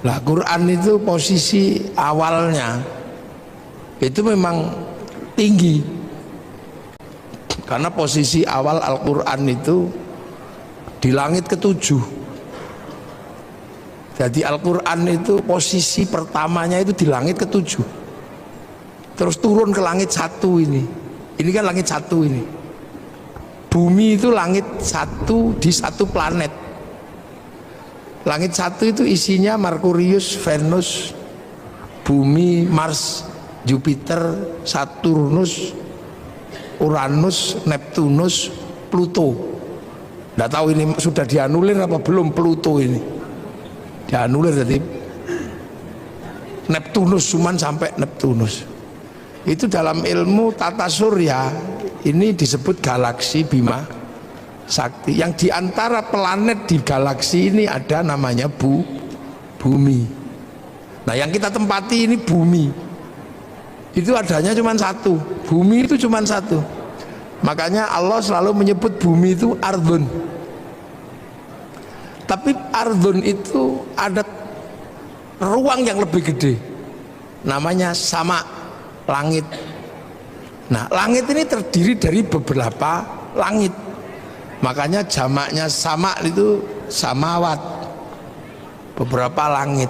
Lah Quran itu posisi awalnya itu memang tinggi, karena posisi awal Al-Quran itu di langit ketujuh. Jadi Al-Quran itu posisi pertamanya itu di langit ketujuh, terus turun ke langit satu ini kan langit satu ini. Bumi itu langit satu di satu planet. Langit satu itu isinya Merkurius, Venus, Bumi, Mars, Jupiter, Saturnus, Uranus, Neptunus, Pluto. Nggak tahu ini sudah dianulir apa belum Pluto ini. Dianulir jadi Neptunus, cuman sampai Neptunus. Itu dalam ilmu tata surya ini disebut galaksi Bima Sakti. Yang diantara planet di galaksi ini ada namanya Bumi. Nah yang kita tempati ini Bumi. Itu adanya cuma satu. Bumi itu cuma satu. Makanya Allah selalu menyebut Bumi itu Ardun. Tapi Ardun itu ada ruang yang lebih gede, namanya sama, langit. Nah langit ini terdiri dari beberapa langit. Makanya jamaknya sama itu samawat, beberapa langit.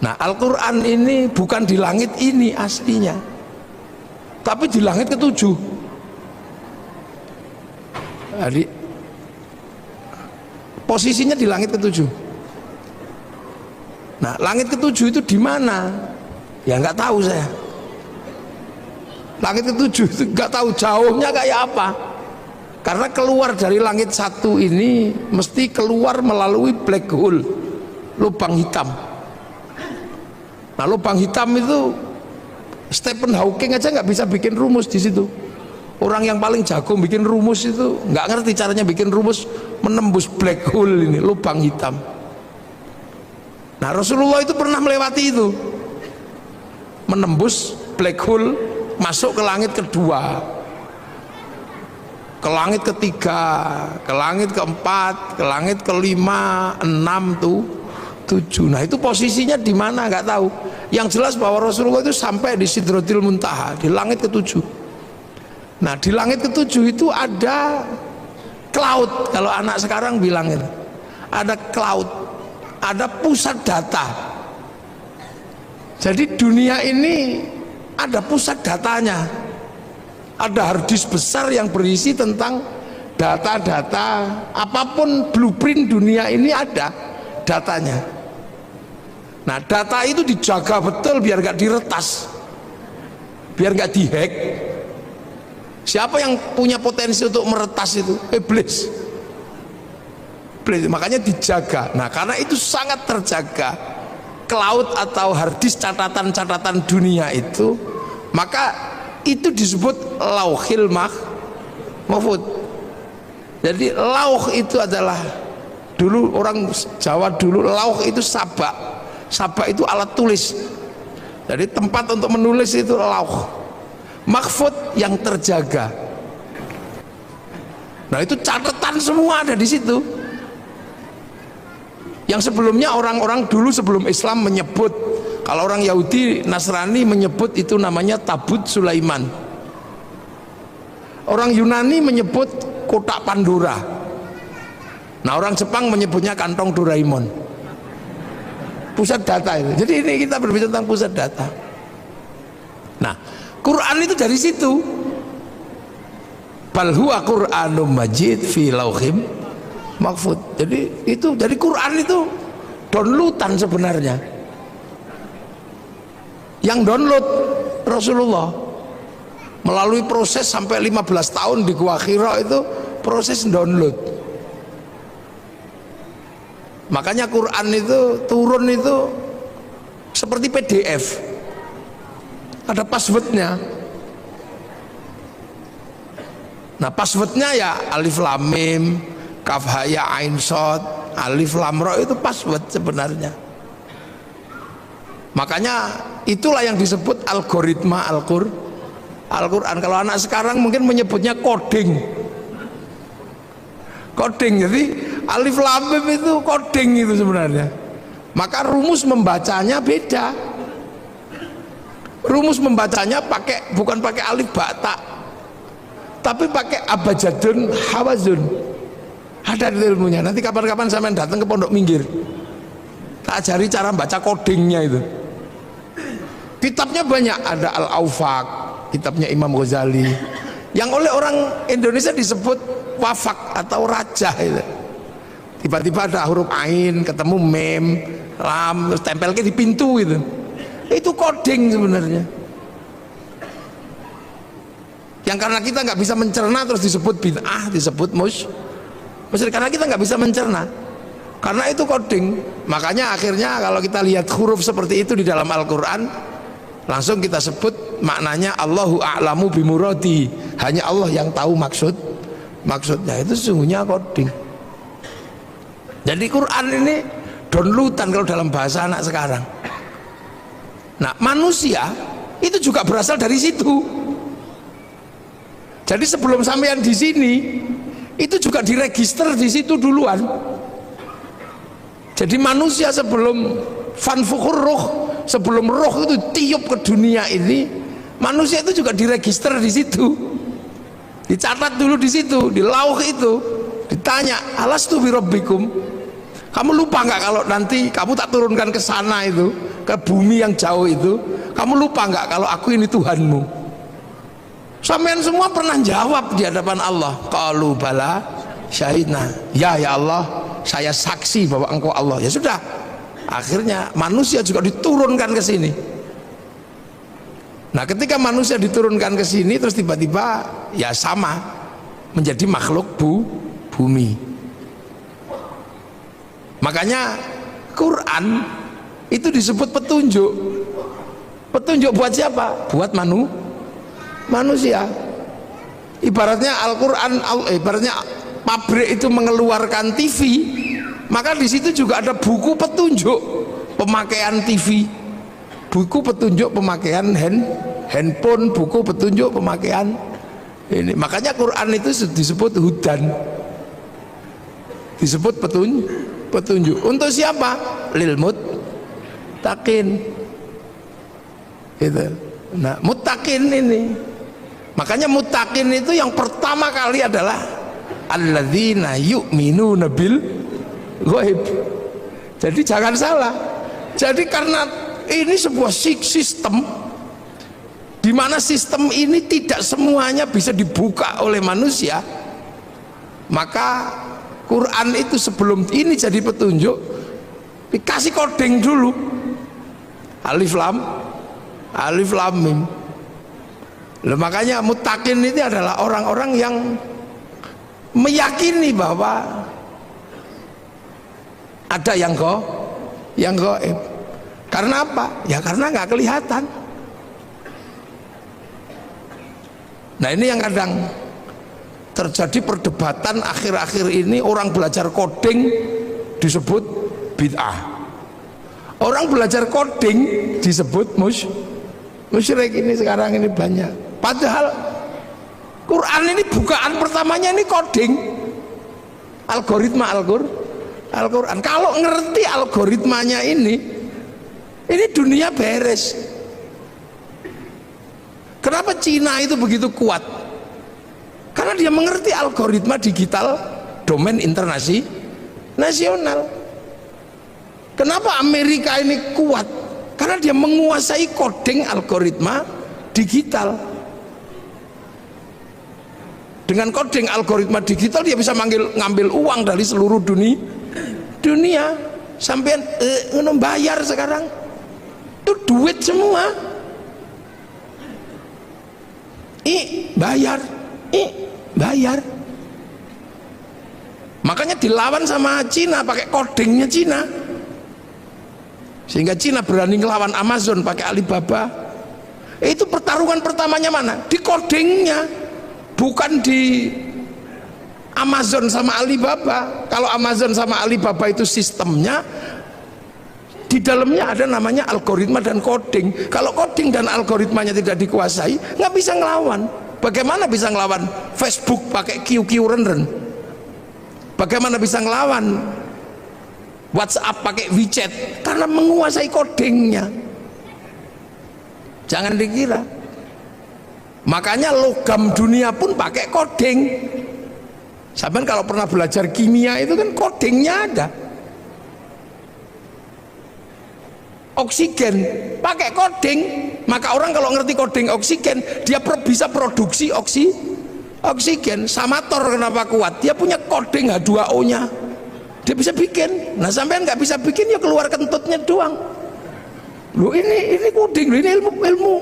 Nah Al-Quran ini bukan di langit ini aslinya, tapi di langit ketujuh. Jadi posisinya di langit ketujuh. Nah langit ketujuh itu di mana? Ya nggak tahu saya. Langit ketujuh itu nggak tahu jauhnya kayak apa. Karena keluar dari langit satu ini mesti keluar melalui black hole, lubang hitam. Nah lubang hitam itu Stephen Hawking aja nggak bisa bikin rumus di situ. Orang yang paling jago bikin rumus itu nggak ngerti caranya bikin rumus menembus black hole ini, lubang hitam. Nah Rasulullah itu pernah melewati itu, menembus black hole, masuk ke langit kedua, ke langit ketiga, ke langit keempat, ke langit kelima, 6 tuh 7. Nah itu posisinya di mana nggak tahu. Yang jelas bahwa Rasulullah itu sampai di Sidratil Muntaha, di langit ketujuh. Nah di langit ketujuh itu ada cloud, kalau anak sekarang bilang itu ada cloud, ada pusat data. Jadi dunia ini ada pusat datanya, ada harddisk besar yang berisi tentang data-data apapun, blueprint dunia ini ada datanya. Nah data itu dijaga betul biar gak diretas, biar gak dihack. Siapa yang punya potensi untuk meretas itu? Iblis. Makanya dijaga. Nah karena itu sangat terjaga, cloud atau harddisk catatan-catatan dunia itu, maka itu disebut lauhil mahfud. Jadi lauh itu adalah, dulu orang Jawa dulu lauh itu sabak. Sabak itu alat tulis. Jadi tempat untuk menulis itu lauh. Mahfud yang terjaga. Nah itu catatan semua ada di situ. Yang sebelumnya orang-orang dulu sebelum Islam menyebut, kalau orang Yahudi Nasrani menyebut itu namanya Tabut Sulaiman. Orang Yunani menyebut kotak Pandora. Nah orang Jepang menyebutnya kantong Doraemon. Pusat data itu. Jadi ini kita berbicara tentang pusat data. Nah Quran itu dari situ. Bal huwa Qur'anum Majid fi lauhim mahfud. Jadi itu dari Quran itu downloadan sebenarnya. Yang download Rasulullah melalui proses sampai 15 tahun di Gua Hira, itu proses download. Makanya Quran itu turun itu seperti PDF, ada passwordnya. Nah passwordnya ya alif lam mim, kaf ha ya ain shad, alif lam ra, itu password sebenarnya. Makanya itulah yang disebut algoritma Al-Quran. Kalau anak sekarang mungkin menyebutnya coding. Coding, jadi alif lam mim itu coding itu sebenarnya. Maka rumus membacanya beda. Rumus membacanya bukan pakai alif ba ta, tapi pakai abjadun hawazun. Ada ilmunya. Nanti kapan-kapan sampean datang ke Pondok Minggir, tak ajari cara baca codingnya itu. Kitabnya banyak, ada Al-Aufaq, kitabnya Imam Ghazali, yang oleh orang Indonesia disebut wafak atau raja itu. Tiba-tiba ada huruf ain, ketemu mem, lam, terus tempelnya di pintu itu. Itu coding sebenarnya. Yang karena kita nggak bisa mencerna terus disebut bid'ah, disebut musyrik, karena kita nggak bisa mencerna. Karena itu coding. Makanya akhirnya kalau kita lihat huruf seperti itu di dalam Al-Quran, langsung kita sebut maknanya Allahu a'lamu bimuradi. Hanya Allah yang tahu maksudnya. Itu sesungguhnya coding. Jadi Quran ini downloadan kalau dalam bahasa anak sekarang. Nah, manusia itu juga berasal dari situ. Jadi sebelum sampean di sini, itu juga diregister di situ duluan. Jadi manusia sebelum fanfukhur ruh, sebelum roh itu tiup ke dunia ini, manusia itu juga diregister di situ. Dicatat dulu di situ, di lauh itu. Ditanya, alastu birabbikum? Kamu lupa nggak kalau nanti kamu tak turunkan ke sana itu, ke bumi yang jauh itu, kamu lupa nggak kalau aku ini Tuhanmu? Sampean semua pernah jawab di hadapan Allah, qalu bala syahidna. Ya Allah, saya saksi bahwa engkau Allah. Ya sudah, akhirnya manusia juga diturunkan ke sini. Nah, ketika manusia diturunkan ke sini, terus tiba-tiba ya sama menjadi makhluk bumi. Makanya Quran itu disebut petunjuk. Petunjuk buat siapa? Buat manusia. Ibaratnya Al-Quran, ibaratnya pabrik itu mengeluarkan TV, maka di situ juga ada buku petunjuk pemakaian TV, buku petunjuk pemakaian handphone, buku petunjuk pemakaian ini. Makanya Quran itu disebut hudan, disebut petunjuk. Untuk siapa? Lil muttaqin. Gitu. Nah, muttaqin ini. Makanya muttaqin itu yang pertama kali adalah alladzina yu'minuna bil ghaib. Jadi jangan salah. Jadi karena ini sebuah sistem di mana sistem ini tidak semuanya bisa dibuka oleh manusia, maka Quran itu sebelum ini jadi petunjuk dikasih coding dulu, alif lam mim. Loh, makanya muttaqin ini adalah orang-orang yang meyakini bahwa ada yang gaib. Karena apa? Ya karena nggak kelihatan. Nah, ini yang kadang terjadi perdebatan akhir-akhir ini, orang belajar coding disebut bid'ah, orang belajar coding disebut musyrik. Ini sekarang ini banyak, padahal Quran ini bukaan pertamanya ini coding, algoritma Al-Quran. Kalau ngerti algoritmanya ini dunia beres. Kenapa Cina itu begitu kuat? Karena dia mengerti algoritma digital domain nasional. Kenapa Amerika ini kuat? Karena dia menguasai coding algoritma digital. Dengan coding algoritma digital dia bisa ngambil uang dari seluruh dunia. Sampai bayar sekarang itu duit semua. Bayar. Makanya dilawan sama Cina pakai codingnya Cina, sehingga Cina berani ngelawan Amazon pakai Alibaba. Itu pertarungan pertamanya mana? Di codingnya, bukan di Amazon sama Alibaba. Kalau Amazon sama Alibaba itu sistemnya, di dalamnya ada namanya algoritma dan coding. Kalau coding dan algoritmanya tidak dikuasai, nggak bisa ngelawan. Bagaimana bisa ngelawan Facebook pakai QQ render? Bagaimana bisa ngelawan WhatsApp pakai WeChat karena menguasai codingnya. Jangan dikira. Makanya logam dunia pun pakai coding. Sampean kalau pernah belajar kimia itu kan codingnya ada. Oksigen pakai coding. Maka orang kalau ngerti coding oksigen, dia bisa produksi oksigen. Samator kenapa kuat? Dia punya coding H2O nya, dia bisa bikin. Nah sampean nggak bisa bikin, ya keluar kentutnya doang. Loh ini coding, ini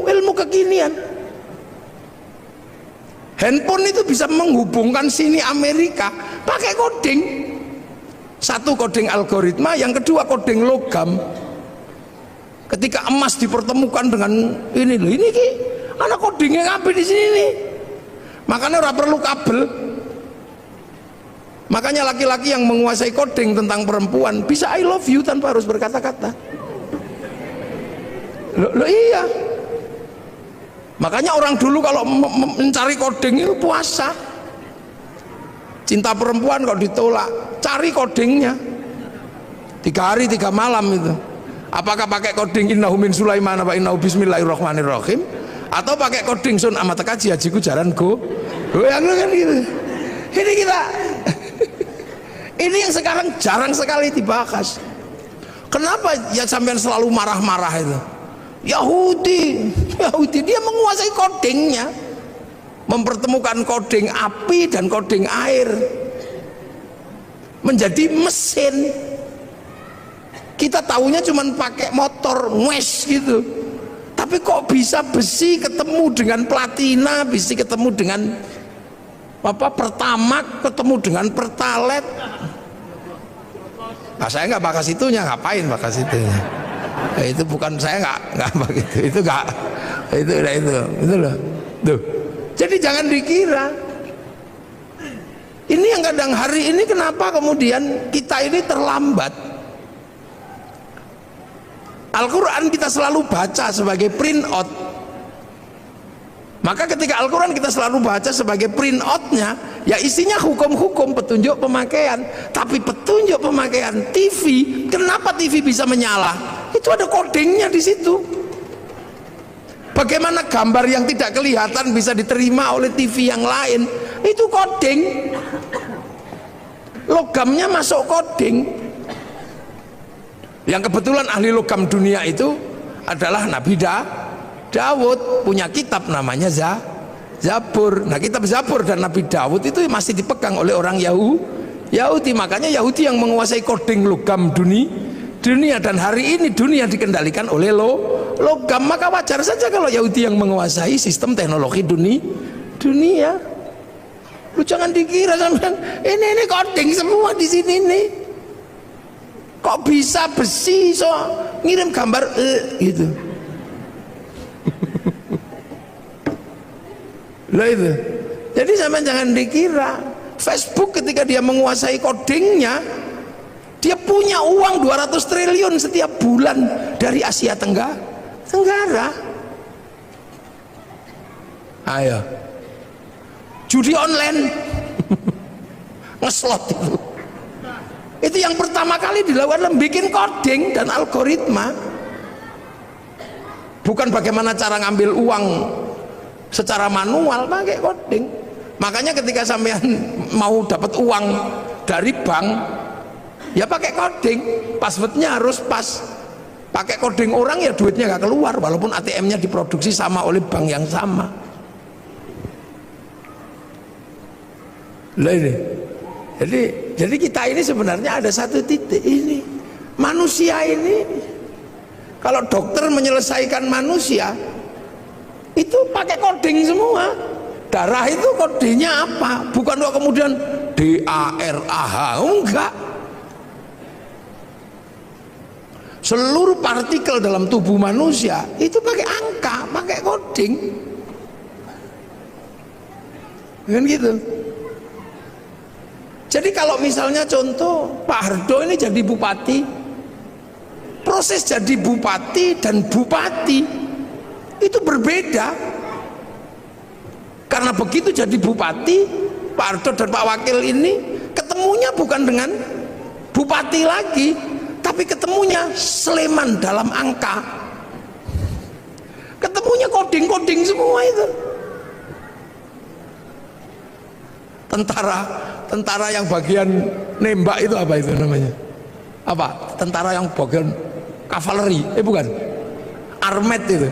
ilmu kekinian. Handphone itu bisa menghubungkan sini Amerika pakai coding. Satu coding algoritma, yang kedua coding logam. Ketika emas dipertemukan dengan ini loh, ini ki anak codingnya ngapain di sini nih. Makanya ora perlu kabel. Makanya laki-laki yang menguasai coding tentang perempuan bisa I love you tanpa harus berkata-kata. Loh iya. Makanya orang dulu kalau mencari coding itu puasa. Cinta perempuan kok ditolak, cari codingnya. 3 hari 3 malam itu. Apakah pakai coding innahu min Sulaiman apa innahu bismillahirrahmanirrahim, atau pakai coding sun amat kaji hajiku jaran go yang kan gitu. Ini kita ini yang sekarang jarang sekali dibahas. Kenapa ya sampean selalu marah-marah itu? Yahudi dia menguasai codingnya, mempertemukan coding api dan coding air menjadi mesin. Kita tahunya cuma pakai motor ngwes gitu, tapi kok bisa besi ketemu dengan platina, besi ketemu dengan apa pertamak, ketemu dengan pertalet. Nah, saya nggak bahas itunya, ngapain bahas itunya? Itu bukan, saya nggak begitu, itu nggak, itu loh, tuh. Jadi jangan dikira. Ini yang kadang hari ini kenapa kemudian kita ini terlambat. Al-Quran kita selalu baca sebagai print out. Maka ketika Al-Quran kita selalu baca sebagai print outnya, ya isinya hukum-hukum, petunjuk pemakaian. Tapi petunjuk pemakaian TV, kenapa TV bisa menyala? Itu ada codingnya di situ. Bagaimana gambar yang tidak kelihatan bisa diterima oleh TV yang lain? Itu coding. Logamnya masuk coding. Yang kebetulan ahli logam dunia itu adalah Nabi Daud, punya kitab namanya Zabur. Nah kitab Zabur dan Nabi Daud itu masih dipegang oleh orang Yahudi. Makanya Yahudi yang menguasai coding logam dunia, dan hari ini dunia dikendalikan oleh logam. Maka wajar saja kalau Yahudi yang menguasai sistem teknologi dunia. Lu jangan dikira sampean ini coding semua di sini nih. Kok bisa besi so ngirim gambar gitu. Lah itu. Jadi sampean jangan dikira Facebook ketika dia menguasai codingnya, dia punya uang 200 triliun setiap bulan dari Asia Tenggara. Ayo. Judi online. Ngeslot itu yang pertama kali dilakukan, bikin coding dan algoritma. Bukan bagaimana cara ngambil uang secara manual, pakai coding. Makanya ketika sampean mau dapat uang dari bank, ya pakai coding, passwordnya harus pas. Pakai coding orang ya duitnya nggak keluar, walaupun ATM-nya diproduksi sama oleh bank yang sama. Lah ini. Jadi kita ini sebenarnya ada satu titik ini. Manusia ini, kalau dokter menyelesaikan manusia, itu pakai coding semua. Darah itu kodenya apa? Bukan kok kemudian DARAH, enggak. Seluruh partikel dalam tubuh manusia itu pakai angka, pakai coding. Kan gitu. Jadi kalau misalnya contoh Pak Hardo ini jadi bupati, proses jadi bupati dan bupati itu berbeda. Karena begitu jadi bupati, Pak Hardo dan Pak Wakil ini ketemunya bukan dengan bupati lagi, Tapi ketemunya Sleman dalam angka, ketemunya koding-koding semua itu. Tentara yang bagian nembak itu apa itu namanya? Apa? Tentara yang bagian kavaleri? Bukan. Armet itu.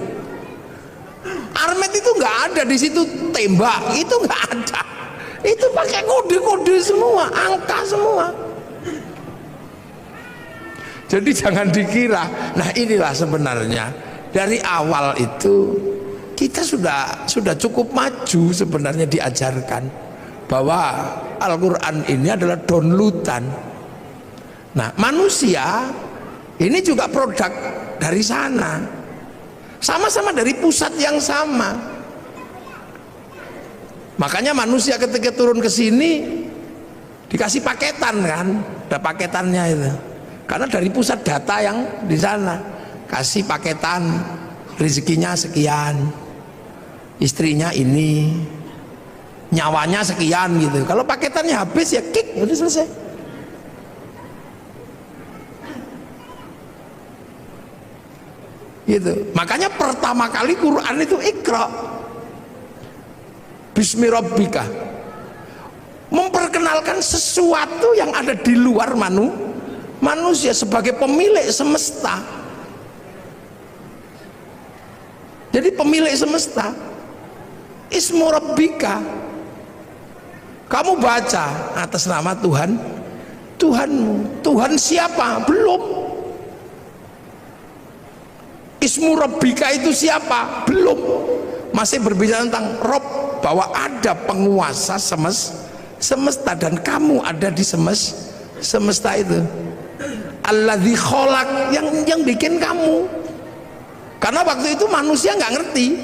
Armet itu nggak ada di situ, tembak itu nggak ada. Itu pakai kode-kode semua, angka semua. Jadi jangan dikira. Nah inilah sebenarnya dari awal itu kita sudah cukup maju sebenarnya diajarkan bahwa Al-Quran ini adalah downloadan. Nah manusia ini juga produk dari sana, sama-sama dari pusat yang sama. Makanya manusia ketika turun ke sini dikasih paketan kan, ada paketannya itu. Karena dari pusat data yang di sana kasih paketan, rezekinya sekian, istrinya ini, nyawanya sekian gitu. Kalau paketannya habis ya kick, udah selesai. Gitu. Makanya pertama kali Quran itu Iqra Bismi Rabbika, memperkenalkan sesuatu yang ada di luar manusia sebagai pemilik semesta. Jadi pemilik semesta, Ismu Rabbika, kamu baca atas nama Tuhanmu. Tuhan siapa? Belum. Ismu Rabbika itu siapa? Belum. Masih berbicara tentang Rob, bahwa ada penguasa semesta dan kamu ada di semesta itu. Alladzi kholaq, yang bikin kamu. Karena waktu itu manusia nggak ngerti,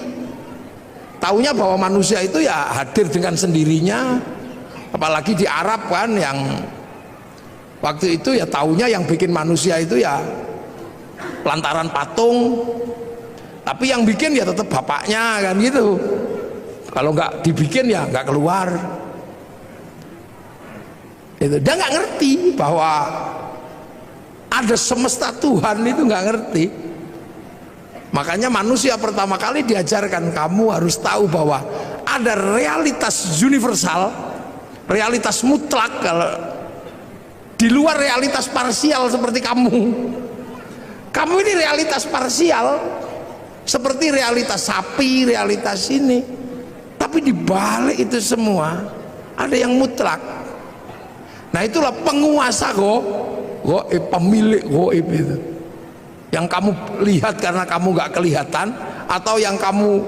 taunya bahwa manusia itu ya hadir dengan sendirinya. Apalagi di Arab kan, yang waktu itu ya taunya yang bikin manusia itu ya lantaran patung, tapi yang bikin ya tetap bapaknya kan gitu. Kalau nggak dibikin ya nggak keluar. Itu dia nggak ngerti bahwa ada semesta Tuhan, itu nggak ngerti. Makanya manusia pertama kali diajarkan, kamu harus tahu bahwa ada realitas universal, realitas mutlak, kalau di luar realitas parsial seperti kamu. Kamu ini realitas parsial seperti realitas sapi, realitas ini. Tapi di balik itu semua ada yang mutlak. Nah itulah penguasa goib, pemilik goib itu. Yang kamu lihat karena kamu nggak kelihatan, atau yang kamu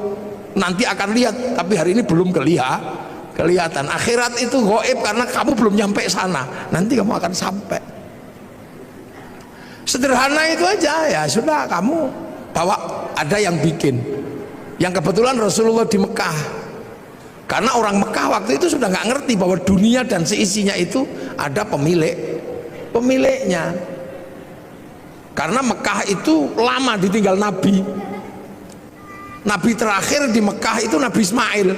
nanti akan lihat tapi hari ini belum kelihatan. Akhirat itu goib karena kamu belum nyampe sana, nanti kamu akan sampai. Sederhana itu aja, ya sudah, kamu bawa, ada yang bikin. Yang kebetulan Rasulullah di Mekah, karena orang Mekah waktu itu sudah nggak ngerti bahwa dunia dan seisinya itu ada pemiliknya. Karena Mekah itu lama ditinggal Nabi. Nabi terakhir di Mekah itu Nabi Ismail.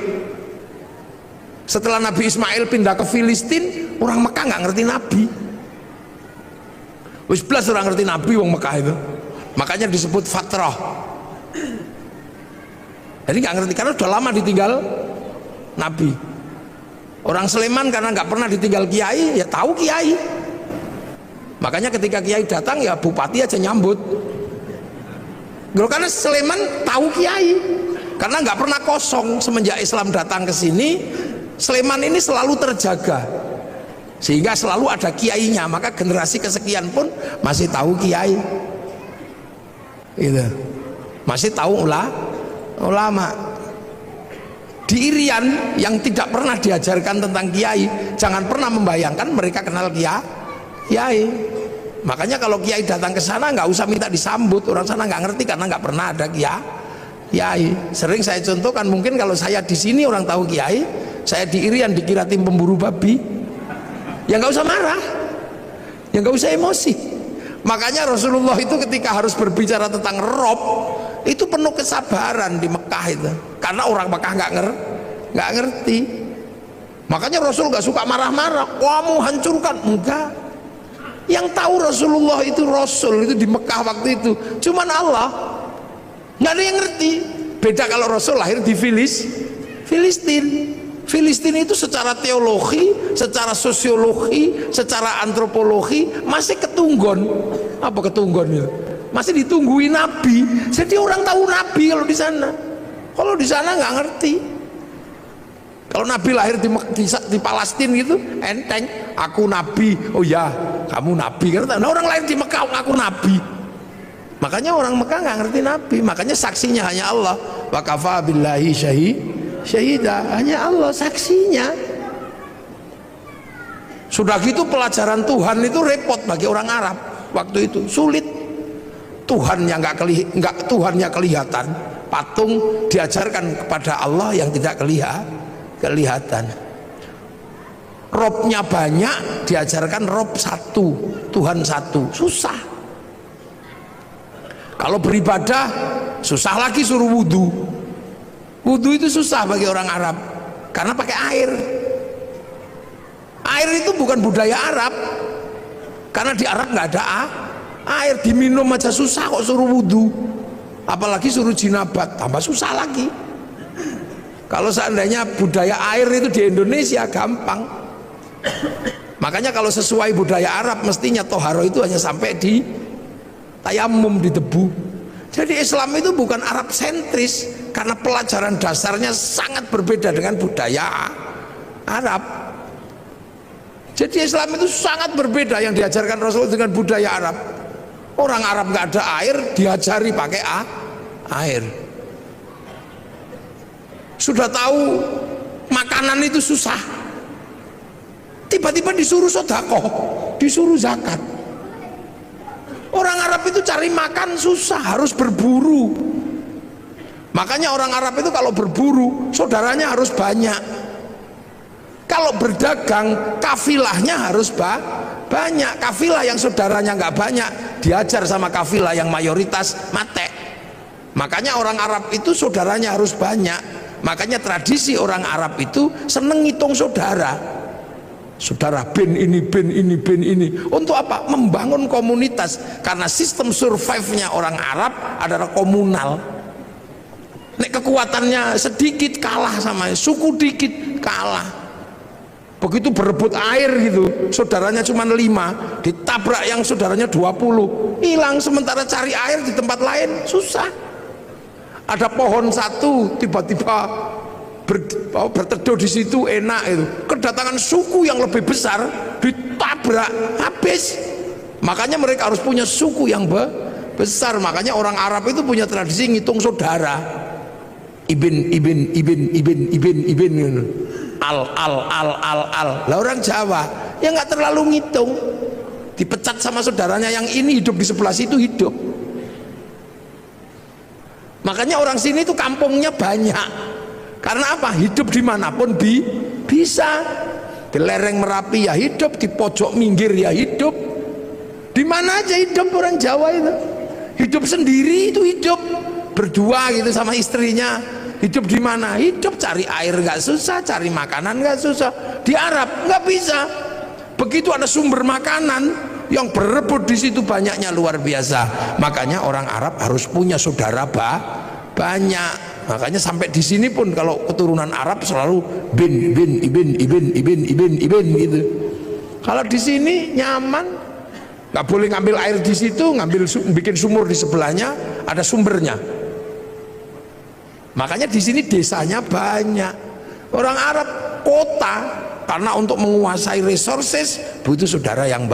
Setelah Nabi Ismail pindah ke Filistin, orang Mekah nggak ngerti Nabi. Wis belas orang ngerti Nabi wong Mekah itu. Makanya disebut fatrah. Jadi nggak ngerti karena sudah lama ditinggal Nabi. Orang Sleman karena nggak pernah ditinggal kiai, ya tahu kiai. Makanya ketika kiai datang ya bupati aja nyambut. Karena Sleman tahu kiai, karena nggak pernah kosong semenjak Islam datang ke sini. Sleman ini selalu terjaga, sehingga selalu ada kiainya. Maka generasi kesekian pun masih tahu kiai, gitu. Masih tahu ulama. Di Irian yang tidak pernah diajarkan tentang kiai, jangan pernah membayangkan mereka kenal kiai. Makanya kalau kiai datang ke sana nggak usah minta disambut, orang sana nggak ngerti karena nggak pernah ada kiai. Sering saya contohkan, mungkin kalau saya di sini orang tahu kiai, saya di Irian dikira tim pemburu babi, ya nggak usah marah, ya nggak usah emosi. Makanya Rasulullah itu ketika harus berbicara tentang Rob itu penuh kesabaran di Mekah itu, karena orang Mekah nggak ngerti. Makanya Rasul nggak suka marah-marah, kamu hancurkan, enggak. Yang tahu Rasulullah itu Rasul itu di Mekah waktu itu cuman Allah, nggak ada yang ngerti. Beda kalau Rasul lahir di Filistin. Filistin itu secara teologi, secara sosiologi, secara antropologi masih ketunggon. Apa ketunggon itu? Masih ditungguin Nabi. Jadi orang tahu Nabi kalau di sana. Kalau di sana nggak ngerti. Kalau Nabi lahir di Palestina gitu, enteng. Aku Nabi. Oh ya, kamu Nabi. Nah, orang lahir di Mekah, aku Nabi. Makanya orang Mekah nggak ngerti Nabi. Makanya saksinya hanya Allah. Wa kafa billahi syahidah, hanya Allah saksinya. Sudah gitu pelajaran Tuhan itu repot bagi orang Arab waktu itu, sulit. Tuhannya Tuhannya kelihatan, patung diajarkan kepada Allah yang tidak kelihatan. Robnya banyak diajarkan Rob satu, Tuhan satu, susah. Kalau beribadah susah lagi, suruh wudhu. Wudhu itu susah bagi orang Arab karena pakai air. Air itu bukan budaya Arab, karena di Arab nggak ada air, diminum aja susah kok suruh wudhu, apalagi suruh jinabat, tambah susah lagi. Kalau seandainya budaya air itu di Indonesia gampang. Makanya kalau sesuai budaya Arab mestinya toharo itu hanya sampai di tayamum, di debu. Jadi Islam itu bukan Arab sentris, karena pelajaran dasarnya sangat berbeda dengan budaya Arab. Jadi Islam itu sangat berbeda yang diajarkan Rasul dengan budaya Arab. Orang Arab nggak ada air, diajari pakai air. Sudah tahu makanan itu susah, tiba-tiba disuruh sedekah, disuruh zakat. Orang Arab itu cari makan susah, harus berburu. Makanya orang Arab itu kalau berburu, saudaranya harus banyak. Kalau berdagang, kafilahnya harus banyak. Kafilah yang saudaranya nggak banyak diajar sama kafilah yang mayoritas mate. Makanya orang Arab itu saudaranya harus banyak. Makanya tradisi orang Arab itu seneng ngitung saudara. Saudara bin ini, bin ini, bin ini. Untuk apa? Membangun komunitas. Karena sistem survive-nya orang Arab adalah komunal. Nek kekuatannya sedikit kalah sama suku, dikit kalah. Begitu berebut air gitu, saudaranya cuma 5, ditabrak yang saudaranya 20, hilang. Sementara cari air di tempat lain susah. Ada pohon satu tiba-tiba berteduh di situ enak itu, kedatangan suku yang lebih besar ditabrak habis. Makanya mereka harus punya suku yang besar. Makanya orang Arab itu punya tradisi ngitung saudara, ibin al. Lah orang Jawa ya nggak terlalu ngitung, dipecat sama saudaranya yang ini hidup di sebelah situ hidup. Makanya orang sini itu kampungnya banyak. Karena apa? Hidup dimanapun bisa. Di lereng Merapi ya hidup, di pojok minggir ya hidup, di mana aja hidup orang Jawa itu. Hidup sendiri itu hidup, berdua gitu sama istrinya. Hidup di mana? Hidup cari air nggak susah, cari makanan nggak susah. Di Arab nggak bisa. Begitu ada sumber makanan, yang berebut di situ banyaknya luar biasa. Makanya orang Arab harus punya saudara banyak. Makanya sampai di sini pun kalau keturunan Arab selalu ibin gitu. Kalau di sini nyaman, nggak boleh ngambil air di situ, bikin sumur di sebelahnya, ada sumbernya. Makanya di sini desanya banyak. Orang Arab kota, karena untuk menguasai resources butuh saudara yang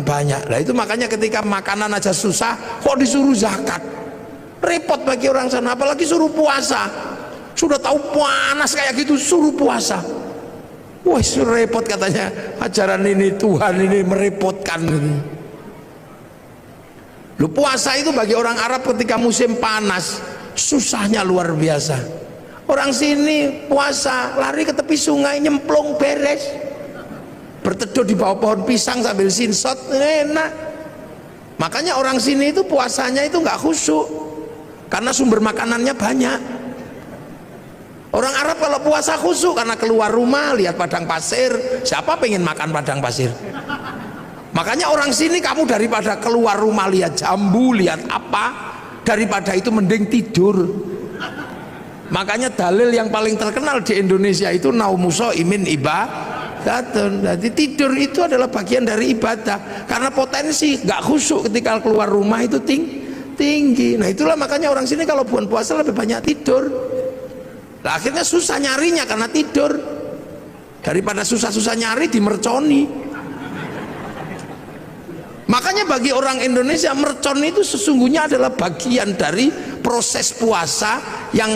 banyak. Nah itu makanya ketika makanan aja susah, kok disuruh zakat? Repot bagi orang sana, apalagi suruh puasa. Sudah tahu panas kayak gitu suruh puasa. Wah repot katanya, ajaran ini Tuhan ini merepotkan. Lu puasa itu bagi orang Arab ketika musim panas susahnya luar biasa. Orang sini puasa lari ke tepi sungai nyemplung beres, berteduh di bawah pohon pisang sambil sinsot enak. Makanya orang sini itu puasanya itu nggak khusyuk karena sumber makanannya banyak. Orang Arab kalau puasa khusyuk karena keluar rumah lihat padang pasir. Siapa pengen makan padang pasir? Makanya orang sini kamu daripada keluar rumah lihat jambu, lihat apa, daripada itu mending tidur. Makanya dalil yang paling terkenal di Indonesia itu naumuso imin ibadatun. Jadi tidur itu adalah bagian dari ibadah, karena potensi nggak khusyuk ketika keluar rumah itu tinggi. Nah itulah makanya orang sini kalau bulan puasa lebih banyak tidur. Nah, akhirnya susah nyarinya karena tidur. Daripada susah-susah nyari dimerconi. Makanya bagi orang Indonesia mercon itu sesungguhnya adalah bagian dari proses puasa yang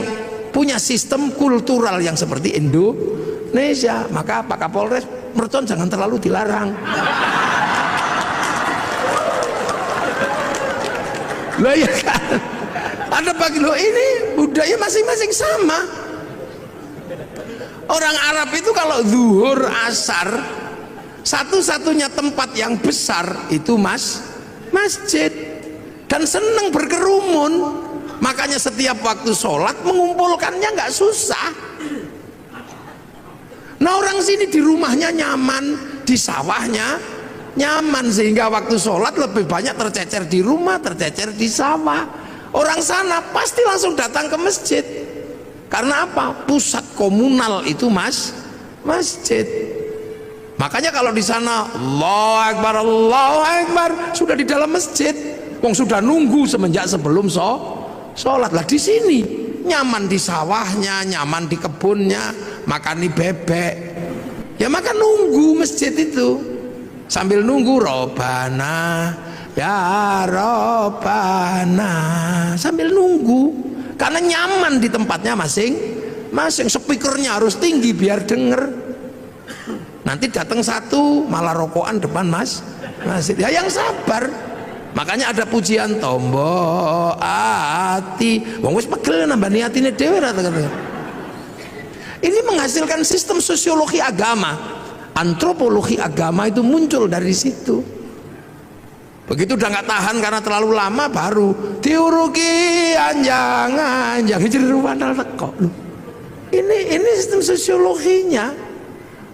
punya sistem kultural yang seperti Indonesia. Maka Pak Kapolres, mercon jangan terlalu dilarang. Loh ya kan? Ada bagi lo ini budaya masing-masing sama. Orang Arab itu kalau zuhur asar, satu-satunya tempat yang besar itu masjid, dan senang berkerumun. Makanya setiap waktu sholat mengumpulkannya nggak susah. Nah orang sini di rumahnya nyaman, di sawahnya nyaman, sehingga waktu sholat lebih banyak tercecer di rumah, tercecer di sawah. Orang sana pasti langsung datang ke masjid. Karena apa? Pusat komunal itu masjid. Makanya kalau di sana Allahu Akbar, Allahu Akbar, sudah di dalam masjid. Wong sudah nunggu semenjak sebelum sholat. Lah di sini nyaman di sawahnya, nyaman di kebunnya, makani bebek. Ya maka nunggu masjid itu. Sambil nunggu Robana, ya Robana, sambil nunggu. Karena nyaman di tempatnya masing-masing. Speakernya harus tinggi biar denger. Nanti datang satu malah rokokan depan masjid. Ya yang sabar. Makanya ada pujian tombo ati. Wong wis pegel nambani atine dhewe ra. Ini menghasilkan sistem sosiologi agama. Antropologi agama itu muncul dari situ. Begitu udah nggak tahan karena terlalu lama, baru diuruki anjang-anjang jeruan teko. Ini sistem sosiologinya.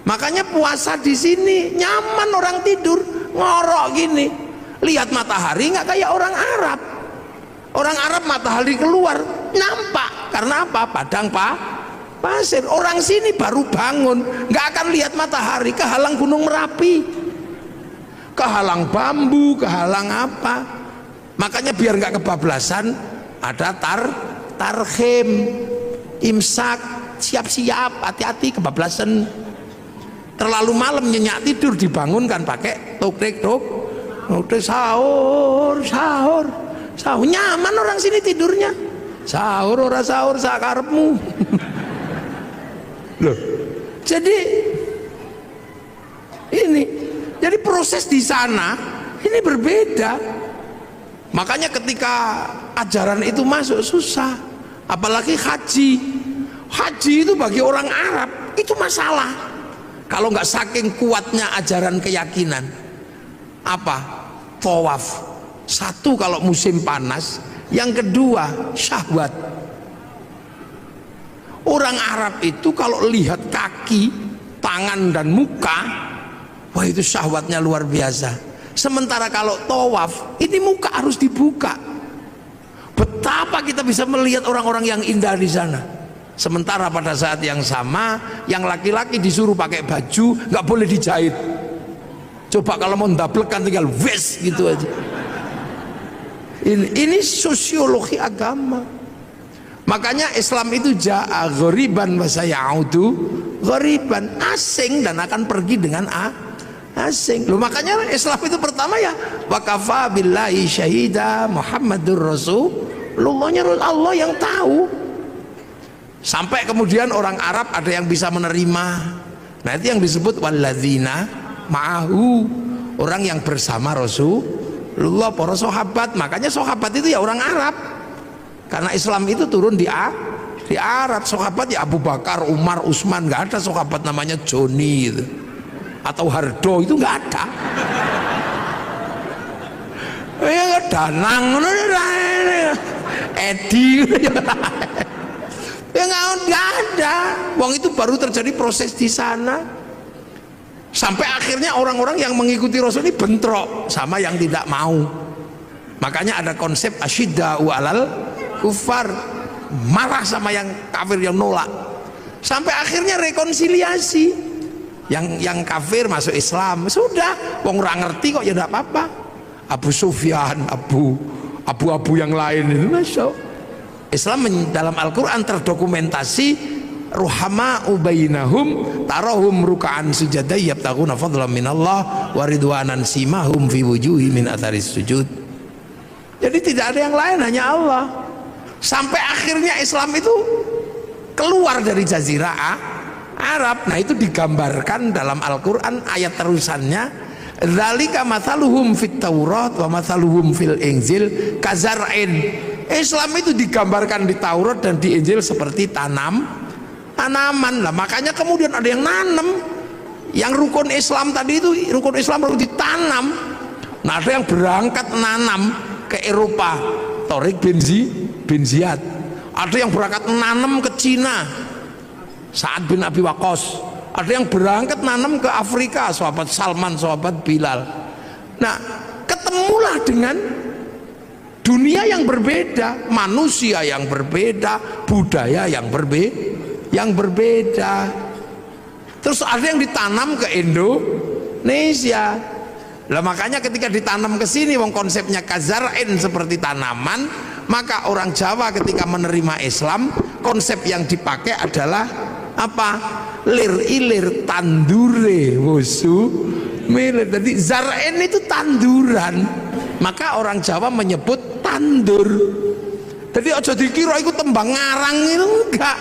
Makanya puasa di sini nyaman, orang tidur ngorok gini, lihat matahari nggak kayak orang Arab. Orang Arab matahari keluar nampak, karena apa? Padang pasir. Orang sini baru bangun nggak akan lihat matahari, kehalang gunung Merapi, kehalang bambu, kehalang apa. Makanya biar nggak kebablasan ada tarhim, imsak, siap-siap, hati-hati kebablasan. Terlalu malam nyenyak tidur dibangunkan pakai tok-tek sahur. Nyaman orang sini tidurnya. Sahur ora sahur sakarepmu. Loh. Jadi proses di sana ini berbeda. Makanya ketika ajaran itu masuk susah. Apalagi haji. Haji itu bagi orang Arab itu masalah. Kalau nggak saking kuatnya ajaran keyakinan, apa? Tawaf. Satu kalau musim panas, yang kedua syahwat. Orang Arab itu kalau lihat kaki, tangan dan muka, wah itu syahwatnya luar biasa. Sementara kalau tawaf, ini muka harus dibuka. Betapa kita bisa melihat orang-orang yang indah di sana. Sementara pada saat yang sama, yang laki-laki disuruh pakai baju, nggak boleh dijahit. Coba kalau mau ndablekan tinggal wes gitu aja. Ini sosiologi agama. Makanya Islam itu ja'a ghoriban wa sayaudu ghoriban, asing dan akan pergi dengan asing. Loh, makanya Islam itu pertama ya wa kafa billahi syahida Muhammadur Rasulullahnya Allah yang tahu. Sampai kemudian orang Arab ada yang bisa menerima. Nah itu yang disebut walladzina ma'ahu, orang yang bersama Rasulullah, para sahabat. Makanya sahabat itu ya orang Arab, karena Islam itu turun di Arab. Sahabat ya Abu Bakar, Umar, Utsman. Nggak ada sahabat namanya Joni gitu, atau Hardo, itu nggak ada. Ya Danang, Edi, ya nggak ada. Wong itu baru terjadi proses di sana. Sampai akhirnya orang-orang yang mengikuti Rasul ini bentrok sama yang tidak mau. Makanya ada konsep asyidda'u 'alal kufar, marah sama yang kafir yang nolak. Sampai akhirnya rekonsiliasi. Yang kafir masuk Islam, sudah, wong ora ngerti kok ya enggak apa-apa. Abu Sufyan, abu yang lain itu masuk. Islam dalam Al-Qur'an terdokumentasi ruhama'u bainahum tarahum ruk'an sujada yabtaguna fadlan minallah wa ridwanan simahum fi wujuhi min atharis sujud. Jadi tidak ada yang lain, hanya Allah. Sampai akhirnya Islam itu keluar dari jazirah Arab. Nah itu digambarkan dalam Al-Quran ayat terusannya, dzalika mathaluhum fit Taurat wa mathaluhum fil Injil kazar'in. Islam itu digambarkan di Taurat dan di Injil seperti tanaman. Lah makanya kemudian ada yang nanam. Yang rukun Islam tadi itu rukun Islam perlu ditanam. Nah ada yang berangkat nanam ke Eropa, Tariq bin Ziyad. Ada yang berangkat nanam ke Cina, Sa'ad bin Abi Waqqas. Ada yang berangkat nanam ke Afrika, sahabat Salman, sahabat Bilal. Nah ketemulah dengan dunia yang berbeda, manusia yang berbeda, budaya yang berbeda. Terus ada yang ditanam ke Indonesia. Lah makanya ketika ditanam ke sini, wong konsepnya kazar'in seperti tanaman, maka orang Jawa ketika menerima Islam, konsep yang dipakai adalah apa? Lir ilir tandure wusu milir. Jadi zar'in itu tanduran, maka orang Jawa menyebut tandur. Jadi aja dikira itu tembang ngarang, itu enggak.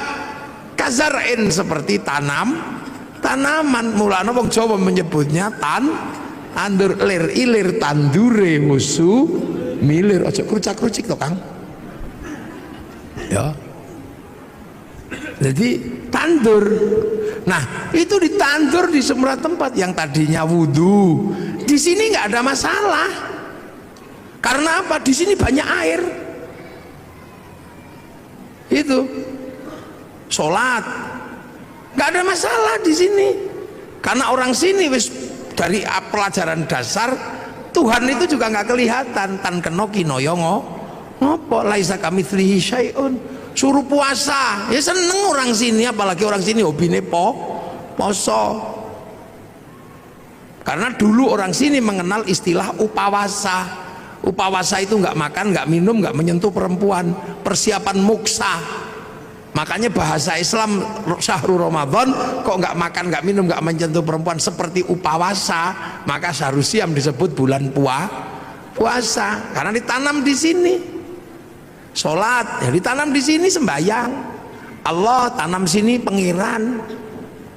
Kazar'in seperti tanaman. Mulane wong Jawa menyebutnya tandur. Lir ilir tandure wusu milir. Aja krucak-krucik to Kang ya. Jadi tandur. Nah itu ditandur di semua tempat. Yang tadinya wudhu di sini nggak ada masalah. Karena apa? Di sini banyak air. Itu sholat nggak ada masalah di sini. Karena orang sini wis dari pelajaran dasar Tuhan itu juga nggak kelihatan. Tan kenoki noyongo ngopo laisa kamitslihi syai'un. Suruh puasa ya seneng orang sini, apalagi orang sini hobine poso. Karena dulu orang sini mengenal istilah upawasa. Upawasa itu nggak makan, nggak minum, nggak menyentuh perempuan, persiapan muksa. Makanya bahasa Islam syahrul Ramadan kok nggak makan, nggak minum, nggak menyentuh perempuan seperti upawasa, maka syahrul siam disebut bulan puasa karena ditanam di sini. Sholat ya ditanam di sini, sembahyang Allah tanam sini pengiran.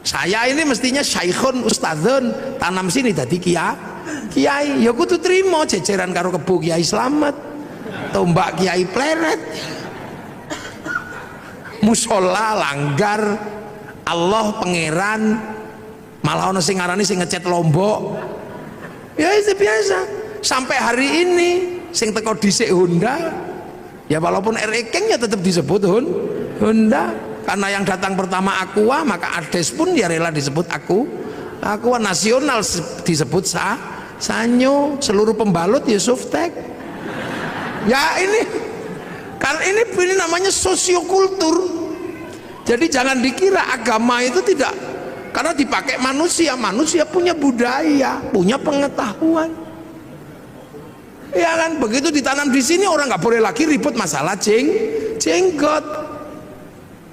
Saya ini mestinya syaikhun ustadzun, tanam sini tadi kiai ya kudu trimo jejeran karo kebo Kiai Slamet, tombak Kiai Pleret, musola langgar Allah pangeran, malah ono sing ngarani sing ngecat Lombok. Ya itu biasa. Sampai hari ini sing teko dhisik Honda, ya walaupun RE King ya tetap disebut Honda. Karena yang datang pertama Aqua, maka Ades pun dia rela disebut Aqua. Nasional disebut Sanyo, seluruh pembalut ya Softek. Ya ini kan ini namanya sosiokultur. Jadi jangan dikira agama itu tidak, karena dipakai manusia punya budaya, punya pengetahuan. Ya kan begitu ditanam di sini orang nggak boleh lagi ribut masalah jenggot.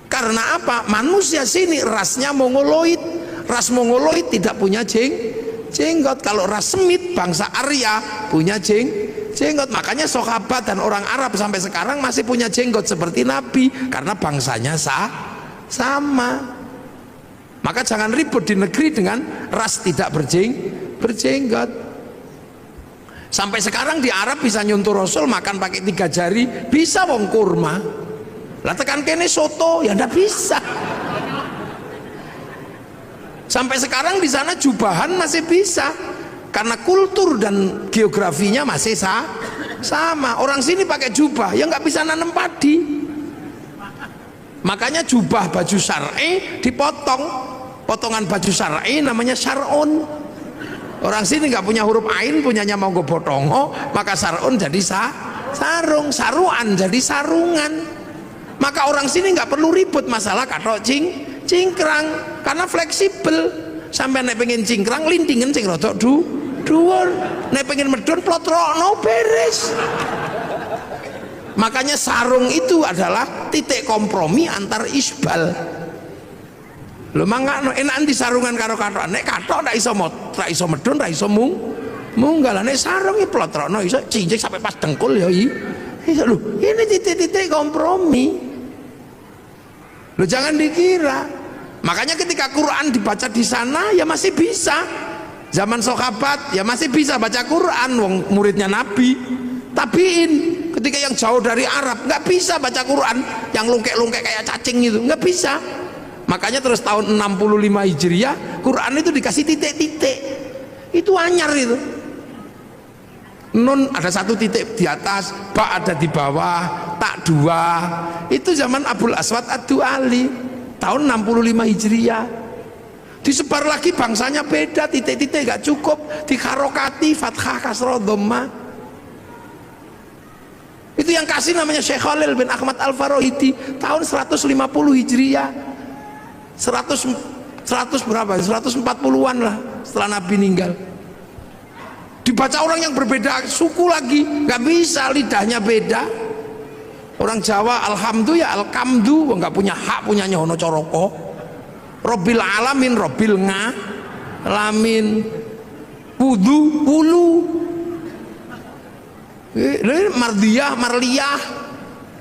Karena apa? Manusia sini rasnya Mongoloid. Ras Mongoloid tidak punya jenggot. Kalau ras Semit bangsa Arya punya jenggot. Makanya sahabat dan orang Arab sampai sekarang masih punya jenggot seperti Nabi, karena bangsanya sama. Maka jangan ribut di negeri dengan ras tidak berjenggot. Sampai sekarang di Arab bisa nyuntuh Rasul makan pakai 3 jari, bisa wong kurma. Lah tekan kene soto ya ndak bisa. Sampai sekarang di sana jubahan masih bisa, karena kultur dan geografinya masih sama. Orang sini pakai jubah ya nggak bisa nanam padi. Makanya jubah baju syar'i dipotong, potongan baju syar'i namanya syar'un. Orang sini nggak punya huruf ain, punyanya Monggo Botongo, maka syar'un jadi sarung, saruan jadi sarungan. Maka orang sini nggak perlu ribut masalah katok cingkrang karena fleksibel. Sampai nek pengen cingkrang lindingen sing rodok dhuwur, nek pengen medun plotrokno beres. Makanya sarung itu adalah titik kompromi antar isbal. Lho mangga enakan di sarungan karo kathok. Nek kathok ra iso medun, ra iso munggal. Nek sarung iki plotrokno iso cincik sampai pas dengkul ya iso. Lho, ini titik-titik kompromi. Lho jangan dikira. Makanya ketika Quran dibaca di sana ya masih bisa. Zaman sahabat ya masih bisa baca Quran, wong muridnya Nabi. Tabiin ketika yang jauh dari Arab nggak bisa baca Quran, yang lungkek-lungkek kayak cacing itu nggak bisa. Makanya terus tahun 65 Hijriah Quran itu dikasih titik-titik, itu anyar itu. Nun ada satu titik di atas, ba ada di bawah, tak dua. Itu zaman Abul Aswad Ad-Duali tahun 65 Hijriah. Disebar lagi bangsanya beda, titik-titik gak cukup, dikarokati fathah kasroh dhamma. Itu yang kasih namanya Syekh Khalil bin Ahmad Al-Farahidi tahun 150 Hijriah. 100 berapa? 140-an lah setelah Nabi meninggal. Dibaca orang yang berbeda suku lagi, nggak bisa, lidahnya beda. Orang Jawa alhamdulillah ya alkamdu, nggak punya hak, punyanya Hono Coroko. Robil alamin, robil ngalamin, wudu, wulu, mardiyah, marliyah,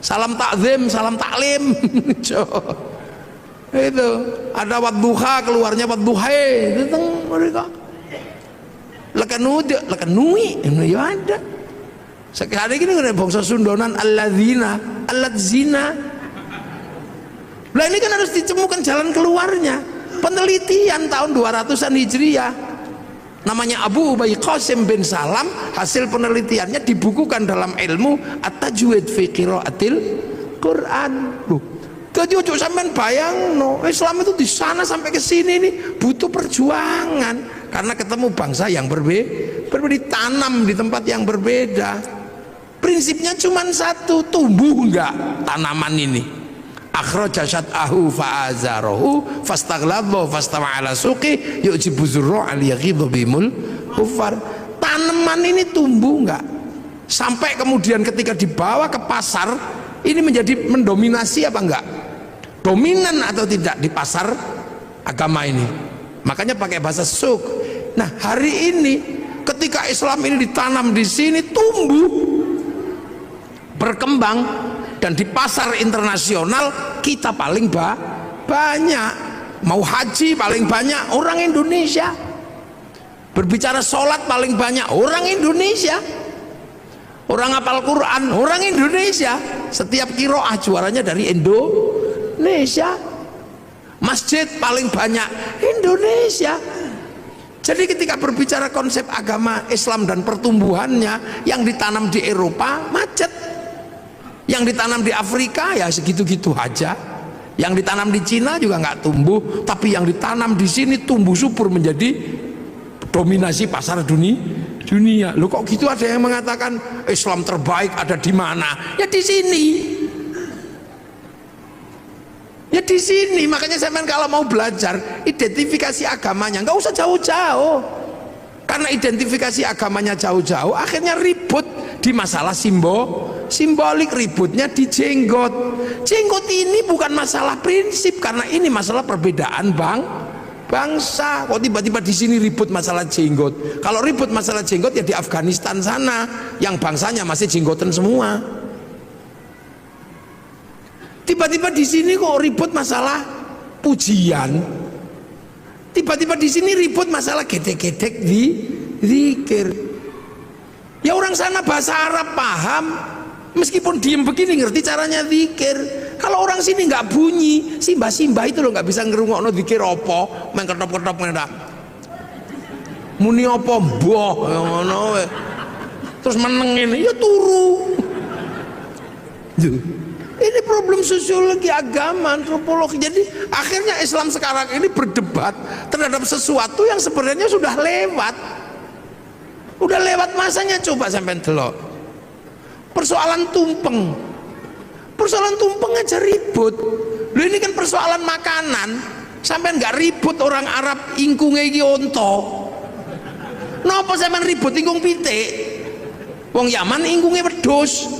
salam takzim, salam taklim. Itu ada wadduha, keluarnya wadduhai, itu mereka lekanui ini ya ada. Sekarang ini ada bangsa Sundonan alladzina alladzina. Lah ini kan harus ditemukan jalan keluarnya. Penelitian tahun 200-an Hijriah namanya Abu Ubay Qasim bin Salam, hasil penelitiannya dibukukan dalam ilmu At-Tajwid fi Qiraatil Quran. Jadi ojo sampean bayang no, Islam itu di sana sampai ke sini nih butuh perjuangan karena ketemu bangsa yang berbeda, ditanam di tempat yang berbeda. Prinsipnya cuma satu, tumbuh enggak tanaman ini. Akhraja syat'ahu fa'azarahu fastaghladha fastawa ala suqi yu'jibu zurra al yaghidhu bimul kufar. Tanaman ini tumbuh enggak? Sampai kemudian ketika dibawa ke pasar ini menjadi mendominasi apa enggak? Dominan atau tidak di pasar agama ini. Makanya pakai bahasa suk. Nah, hari ini ketika Islam ini ditanam di sini, tumbuh, berkembang, dan di pasar internasional kita paling banyak. Mau haji paling banyak orang Indonesia. Berbicara sholat paling banyak orang Indonesia. Orang hafal Quran orang Indonesia. Setiap kiroah juaranya dari Indonesia. Masjid paling banyak Indonesia. Jadi ketika berbicara konsep agama Islam dan pertumbuhannya, yang ditanam di Eropa macet, yang ditanam di Afrika ya segitu-gitu aja, yang ditanam di Cina juga nggak tumbuh, tapi yang ditanam di sini tumbuh subur menjadi dominasi pasar dunia. Loh kok gitu, ada yang mengatakan Islam terbaik ada di mana? Ya di sini. Ya di sini. Makanya saya kalau mau belajar identifikasi agamanya nggak usah jauh-jauh. Karena identifikasi agamanya jauh-jauh akhirnya ribut di masalah simbolik, ributnya di jenggot. Jenggot ini bukan masalah prinsip karena ini masalah perbedaan bangsa. Kok tiba-tiba di sini ribut masalah jenggot? Kalau ribut masalah jenggot ya di Afghanistan sana yang bangsanya masih jenggotan semua. Tiba-tiba di sini kok ribut masalah pujian. Tiba-tiba di sini ribut masalah gedek-gedek di zikir. Ya orang sana bahasa Arab paham, meskipun diem begini ngerti caranya zikir. Kalau orang sini nggak bunyi, simbah-simbah itu loh nggak bisa ngerungokno zikir opo, main ketop-ketop ngendak. Muni opo mbah ngono we. Terus meneng ini ya turu. Ini problem problem sosiologi, agama, antropologi. Jadi akhirnya Islam sekarang ini berdebat terhadap sesuatu yang sebenarnya sudah lewat. Udah lewat masanya. Coba sampai delok persoalan tumpeng. Persoalan tumpeng aja ribut. Loh, ini kan persoalan makanan. Sampai nggak ribut orang Arab ingkunge iki onto. Napa sampean ribut ingkung pitik? Wong Yaman ingkunge wedhus.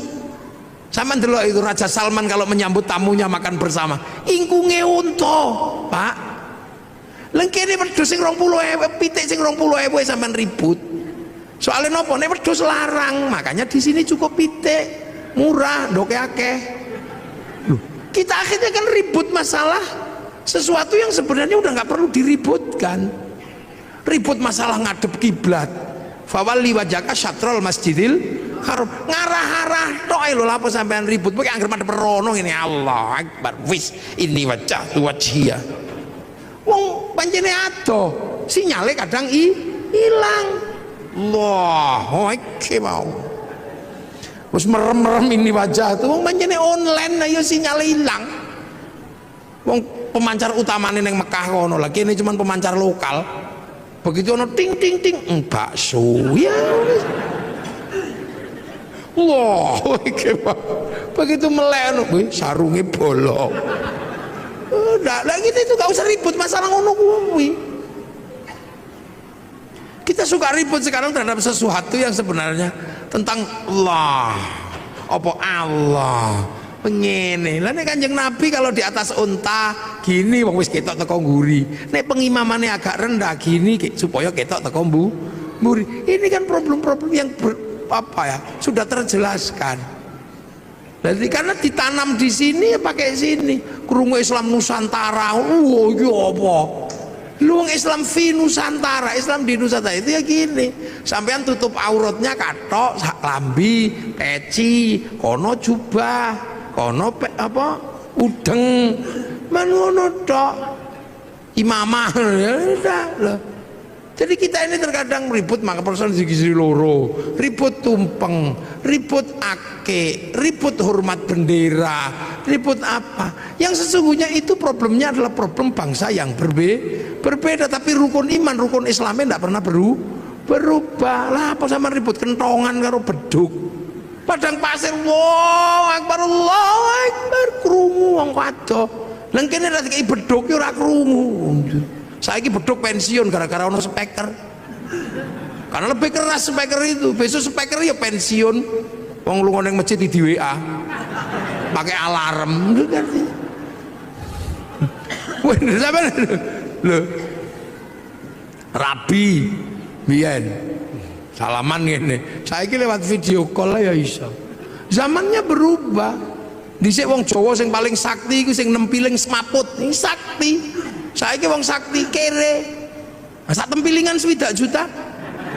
Sampean delok itu Raja Salman kalau menyambut tamunya makan bersama, ingkunge unta, Pak. Lengkene wedhus sing 20.000, pitik sing 20.000 sampean ribut. Soalnya nopo? Nek wedhus larang, makanya di sini cukup pitik, murah, ndoke akeh. Kita akhirnya kan ribut masalah sesuatu yang sebenarnya udah nggak perlu diributkan. Ribut masalah ngadep kiblat. Fawalli wajhaka syatrul masjidil haram. Ngarah-arah tok ae lho, apa sampean ribut? Pokoke anggere madhep rono ngene, Allah Akbar. Wis ini wajhatu wajhiya. Wong pancene ado, sinyale kadang hilang. Allahu Akbar mau. Wis merem-merem ini wajah tuh wong pancene online ayo sinyale hilang. Wong pemancar utamane ning Mekah kono, lah kene cuman pemancar lokal. Begitu ono ting ting ting bakso ya wah begitu melek sarungnya bolong udah lah kita itu gak usah ribut masalah ngono kuwi. Kita suka ribut sekarang terhadap sesuatu yang sebenarnya tentang Allah apa Allah pengene lah. Nek Kanjeng Nabi kalau di atas unta gini wong wis ketok teko nguri, nek pengimamane agak rendah gini supaya ketok teko mburi. Ini kan problem-problem yang sudah terjelaskan. Jadi karena ditanam di sini ya pakai sini. Krungu Islam Nusantara, iki apa? Lu Islam fi Nusantara, Islam di Nusantara itu ya gini. Sampean tutup auratnya katok, lambi, peci, kono jubah, kono udeng, manono tok, imamah, ya udah loh. Jadi kita ini terkadang ribut maka persoalan gizi loro, ribut tumpeng, ribut ake, ribut hormat bendera, ribut apa? Yang sesungguhnya itu problemnya adalah problem bangsa yang berbeda, tapi rukun iman, rukun Islamnya tidak pernah berubah. Lah apa sama ribut kentongan karo beduk? Padang pasir, wow akbar Allahu akbar, krungu wong kadok. Lah kene ra dikai beduk ya ora krungu. Saiki beduk pensiun gara-gara ono speaker. Karena lebih keras speaker itu. Besok speaker ya pensiun. Wong lunga ning masjid di WA. Pakai alarm. Bener sampean lho. Rabi biyen salaman ngene. Saiki lewat video call ya iso. Zamannya berubah. Dhisik wong Jawa sing paling sakti iku sing nempiling semaput. Ini sakti. Saiki wong sakti kere. Sak tempilingan 7 juta.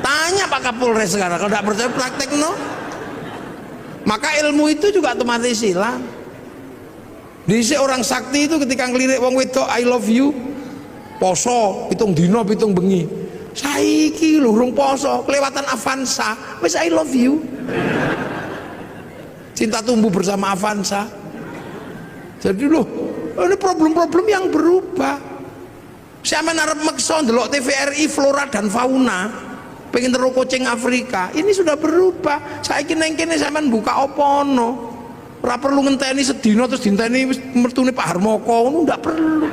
Tanya Pak Kapolres sekarang, kalau tidak percaya praktek no. Maka ilmu itu juga otomatis hilang. Dhisik orang sakti itu ketika ngelirik wong wedok I love you, poso pitung dino pitung bengi. Saiki lho urung poso, kelewatan Avanza, wis I love you. Cinta tumbuh bersama Avanza. Jadi loh, ini problem-problem yang berubah. Saya arep meksa ndelok TVRI flora dan fauna, pengen terus kucing Afrika. Ini sudah berubah. Saiki neng kene sampean buka apa ono. Ora perlu ngenteni sedina terus dinteni mertune Pak Harmoko, ngono ndak perlu.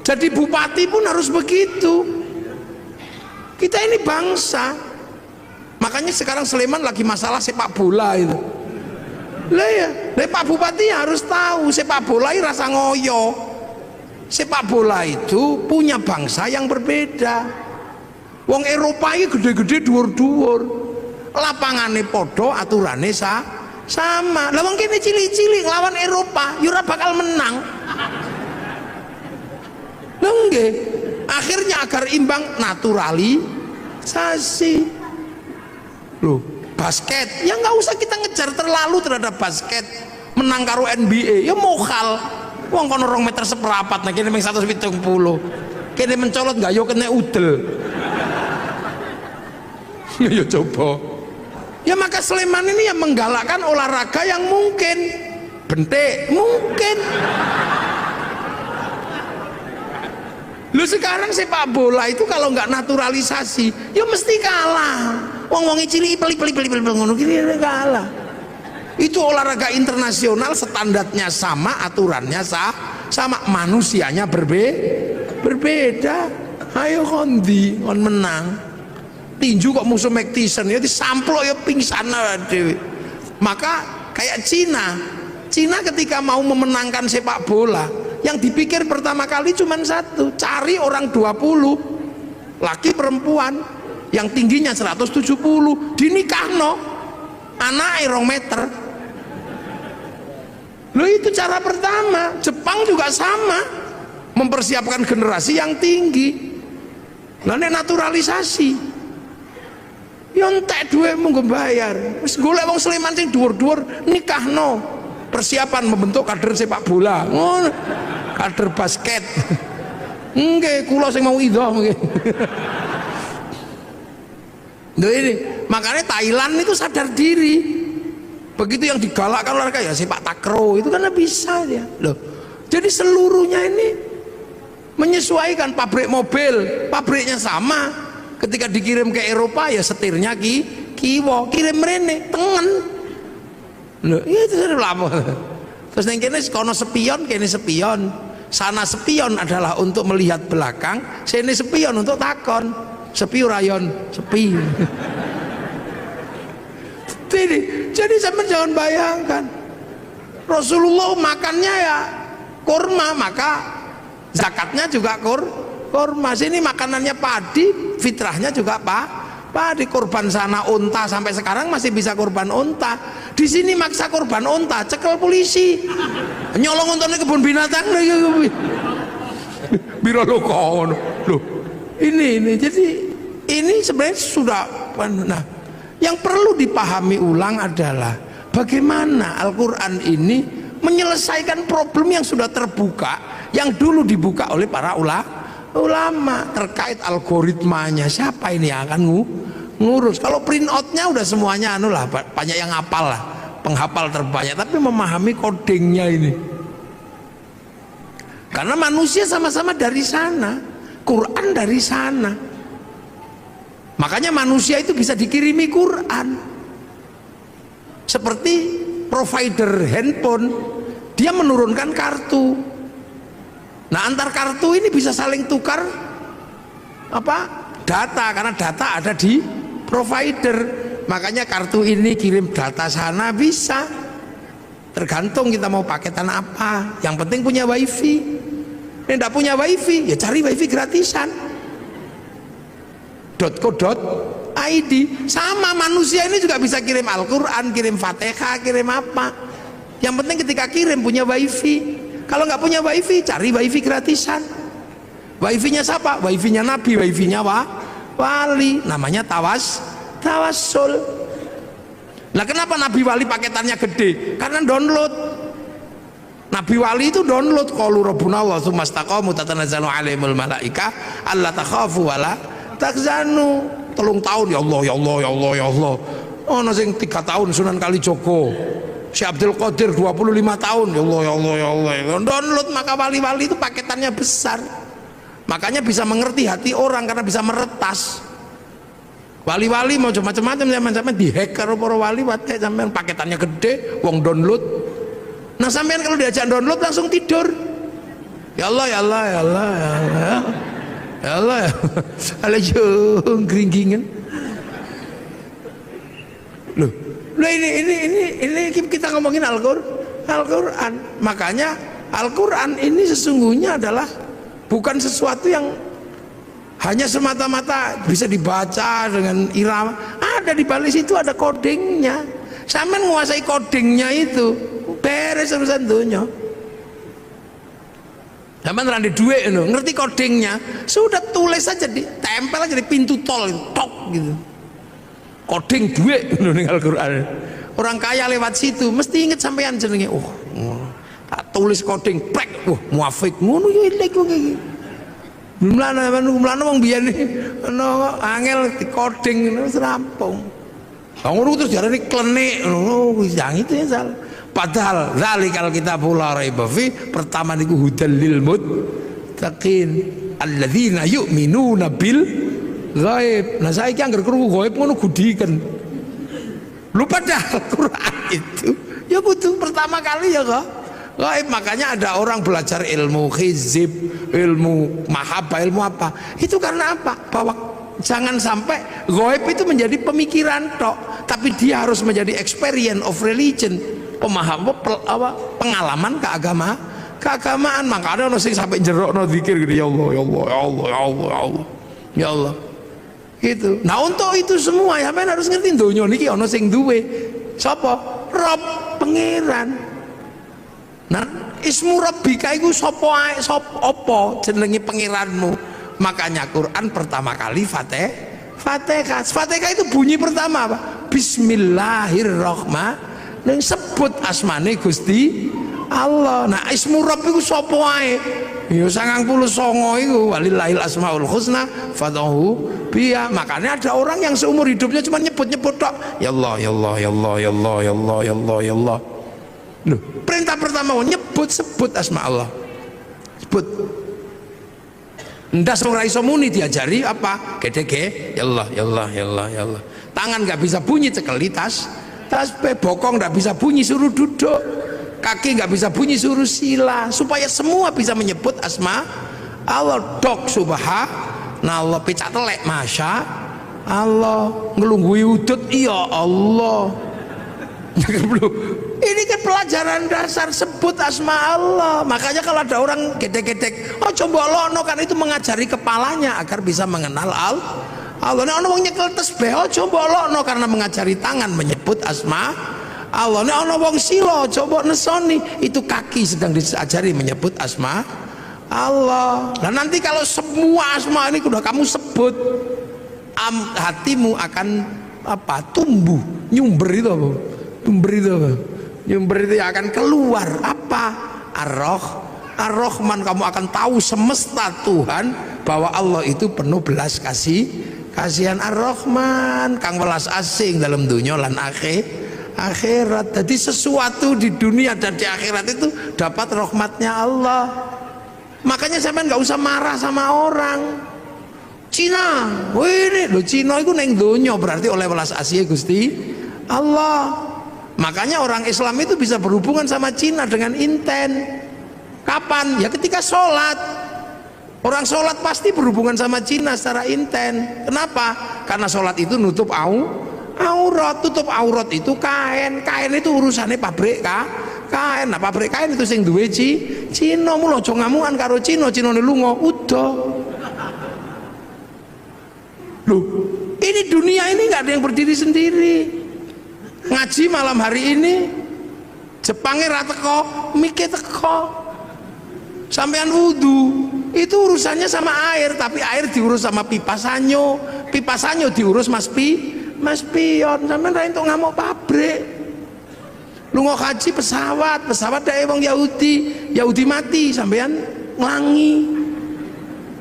Jadi bupati pun harus begitu. Kita ini bangsa. Makanya sekarang Sleman lagi masalah sepak bola itu. Lah ya, Pak Bupati harus tahu sepak bola ini rasa ngoyo. Sepak bola itu punya bangsa yang berbeda. Wong Eropa ini gede-gede dhuwur-dhuwur. Lapangane podo, aturane sama. Lah wong kene cilik-cilik lawan Eropa, yo ora bakal menang. Lha nggih. Akhirnya agar imbang naturalisasi. Loh, basket ya nggak usah kita ngejar terlalu terhadap basket. Menang karo NBA ya mokal. Wong kono 2 meter seperapat, nah kene mung 170. Kene mencolot nggak yo kena udel. Ya coba. Ya maka Sleman ini yang menggalakkan olahraga yang mungkin. Bentek mungkin. Lu sekarang sepak bola itu kalau nggak naturalisasi, ya mesti kalah. Wong-wongi cilik peli ngono gini kalah. Itu olahraga internasional, standarnya sama, aturannya sama, manusianya berbeda. Ayo kondi kon menang. Tinju kok musuh Mike Tyson ya disamplok ya pingsan dewe. Maka kayak Cina ketika mau memenangkan sepak bola, yang dipikir pertama kali cuma satu, cari orang 20 laki perempuan yang tingginya 170 dinikahno anak 2 meter. Loh itu cara pertama. Jepang juga sama, mempersiapkan generasi yang tinggi. Lah nek naturalisasi yo entek duwe mung bayar. Wis golek wong Sleman sing dhuwur-dhuwur nikahno. Persiapan membentuk kader sepak bola. Ngono. Kader basket. Nggih, kula sing mau idoh nggih. Nah ini, makanya Thailand itu sadar diri. Begitu yang digalakkan olahraga ya sepak takraw itu karena bisa dia. Loh. Jadi seluruhnya ini menyesuaikan. Pabrik mobil, pabriknya sama. Ketika dikirim ke Eropa ya setirnya kiwo, kirim rene tengen. Loh, itu lama. Terus yang kene kono sepion, kene sepion. Sana sepion adalah untuk melihat belakang, sini sepion untuk takon. Sepi rayon, sepi. Jadi sama jangan bayangkan. Rasulullah makannya ya kurma, maka zakatnya juga kurma. Sini makanannya padi, fitrahnya juga padi. Kurban sana unta, sampai sekarang masih bisa kurban unta. Di sini maksa kurban unta, cekel polisi. Nyolong untanya kebun binatang lagi. Biro lo kono. Loh, ini jadi ini sebenarnya sudah. Nah, yang perlu dipahami ulang adalah bagaimana Al-Quran ini menyelesaikan problem yang sudah terbuka, yang dulu dibuka oleh para ulama terkait algoritmanya. Siapa ini yang akan ngurus? Kalau print outnya udah semuanya anu lah, banyak yang hafal lah, penghafal terbanyak, tapi memahami codingnya ini. Karena manusia sama-sama dari sana, Quran dari sana. Makanya manusia itu bisa dikirimi Quran. Seperti provider handphone, dia menurunkan kartu. Nah, antar kartu ini bisa saling tukar data, karena data ada di provider. Makanya kartu ini kirim data sana bisa. Tergantung kita mau paketan apa. Yang penting punya wifi. Yang tidak punya wifi ya cari wifi gratisan. .co.id. Sama manusia ini juga bisa kirim Al-Quran, kirim Fatihah, kirim apa. Yang penting ketika kirim punya wifi. Kalau nggak punya wifi cari wifi gratisan. Wifi-nya siapa? Wifi-nya Nabi, wifi-nya wali. Namanya tawassul. Nah, kenapa Nabi wali paketannya gede? Karena download. Nabi wali itu download. Qalu rabbuna Allah tsumma istaqamu tatanazzalu alaihimul malaika alla takhafu wala tahzanu. 3 tahun ya Allah, ya Allah, ya Allah, ya Allah. Ono sing 3 tahun Sunan Kalijogo. Syekh Abdul Qadir 25 tahun ya Allah, ya Allah, ya Allah. Download. Maka wali-wali itu paketannya besar. Makanya bisa mengerti hati orang karena bisa meretas. Wali-wali mau macam-macam zaman-zaman dihack karo para wali, sampean paketannya gede, wong download. Nah, sampean kalau diajak download langsung tidur. Ya Allah, ya Allah, ya Allah, ya Allah. Ya Allah, ya Allah, gringgingan. Loh, ini kita ngomongin Al-Quran. Makanya Al-Quran ini sesungguhnya adalah bukan sesuatu yang hanya semata-mata bisa dibaca dengan irama. Ada di balik situ ada codingnya. Sampean menguasai codingnya itu beres urusan dunia. Sampean randi duit itu, ngerti codingnya, sudah tulis saja, ditempel aja di pintu tol, tok gitu. Coding duit itu ning Al-Quran. Orang kaya lewat situ mesti inget sampean jenenge. Oh, tak tulis coding, prek, muafik ngono yo ilek kok iki. Mulane wong biyen ono angel di coding wis rampung. Ngono terus diarani klenik. Oh, yang itu yang salah. Padahal zalikal kitabul la raiba fi, pertama niku hudal lil muttaqin alladzina yu'minuna bil ghaib. Nah saiki anggere krungu ghaib ngono gudiken. Lu padahal Quran itu ya butuh pertama kali ya kok gaib. Makanya ada orang belajar ilmu hizib, ilmu mahabbah, ilmu apa itu karena apa? Bahwa jangan sampai gaib itu menjadi pemikiran tok, tapi dia harus menjadi experience of religion, pengalaman keagamaan. Maka ada orang yang sampai jerokno zikir gitu, ya Allah ya Allah ya Allah ya Allah ya Allah ya Allah gitu. Nah untuk itu semua ya men harus ngerti donya niki ana sing duwe sapa? Rob, pangeran. Nah ismu rabbika iku sapa ae, sapa apa jenenge pangeranmu. Makanya Quran pertama kali Fatihah. Fatihah itu bunyi pertama apa? Bismillahirrahmanirrahim. Sebut asmane Gusti Allah. Nah ismu rabb iku sapa ae? Ya 99 iku walillahil asmaul husna fad'uhu biya. Makanya ada orang yang seumur hidupnya cuma nyebut-nyebut tok. Ya Allah ya Allah ya Allah ya Allah ya Allah ya Allah ya Allah. Loh, perintah pertama sebut asma Allah. Sebut. Ndas ora iso muni diajari apa? Gede-gede ya Allah ya Allah ya Allah ya Allah. Tangan nggak bisa bunyi cekeli tas bokong nggak bisa bunyi suruh duduk. Kaki nggak bisa bunyi suruh sila, supaya semua bisa menyebut asma Allah. Dok subhanallah, pecah telek masya Allah, ngelunggui udut iya Allah. Ini kan pelajaran dasar, sebut asma Allah. Makanya kalau ada orang gedek-gedek, oh coba lono, kan itu mengajari kepalanya agar bisa mengenal Allah. Nek ono wong nyekel tasbih, oh coba lono, karena mengajari tangan menyebut asma Allah. Nek ana wong sila coba nesoni, itu kaki sedang diajari menyebut asma Allah. Nah nanti kalau semua asma ini sudah kamu sebut, hatimu akan apa? Tumbuh, nyumber itu apa? Nyumber itu akan keluar apa? Ar-Rahman. Kamu akan tahu semesta Tuhan bahwa Allah itu penuh belas kasihan. Ar-Rahman kang welas asing dalam dunia lan akhirat. Jadi sesuatu di dunia dan di akhirat itu dapat rahmatnya Allah. Makanya sampean nggak usah marah sama orang Cina. Wih lo Cina itu neng dunia berarti oleh welas asih Gusti Allah. Makanya orang Islam itu bisa berhubungan sama Cina dengan inten. Kapan? Ya ketika sholat. Orang sholat pasti berhubungan sama Cina secara inten. Kenapa? Karena sholat itu nutup aurat. Tutup aurat itu kain itu urusannya pabrik kain. Nah pabrik kain itu sing duwe Cina. Mula aja ngamukan karo Cina ne lunga udah. Loh, ini dunia ini nggak ada yang berdiri sendiri. Ngaji malam hari ini Jepangnya ra teko, mike teko. Sampean wudu itu urusannya sama air, tapi air diurus sama pipa sanyo diurus Mas Pion. Sampean ra entuk ngamuk pabrik. Lunga haji pesawat dari wong Yahudi mati sampean nglangi.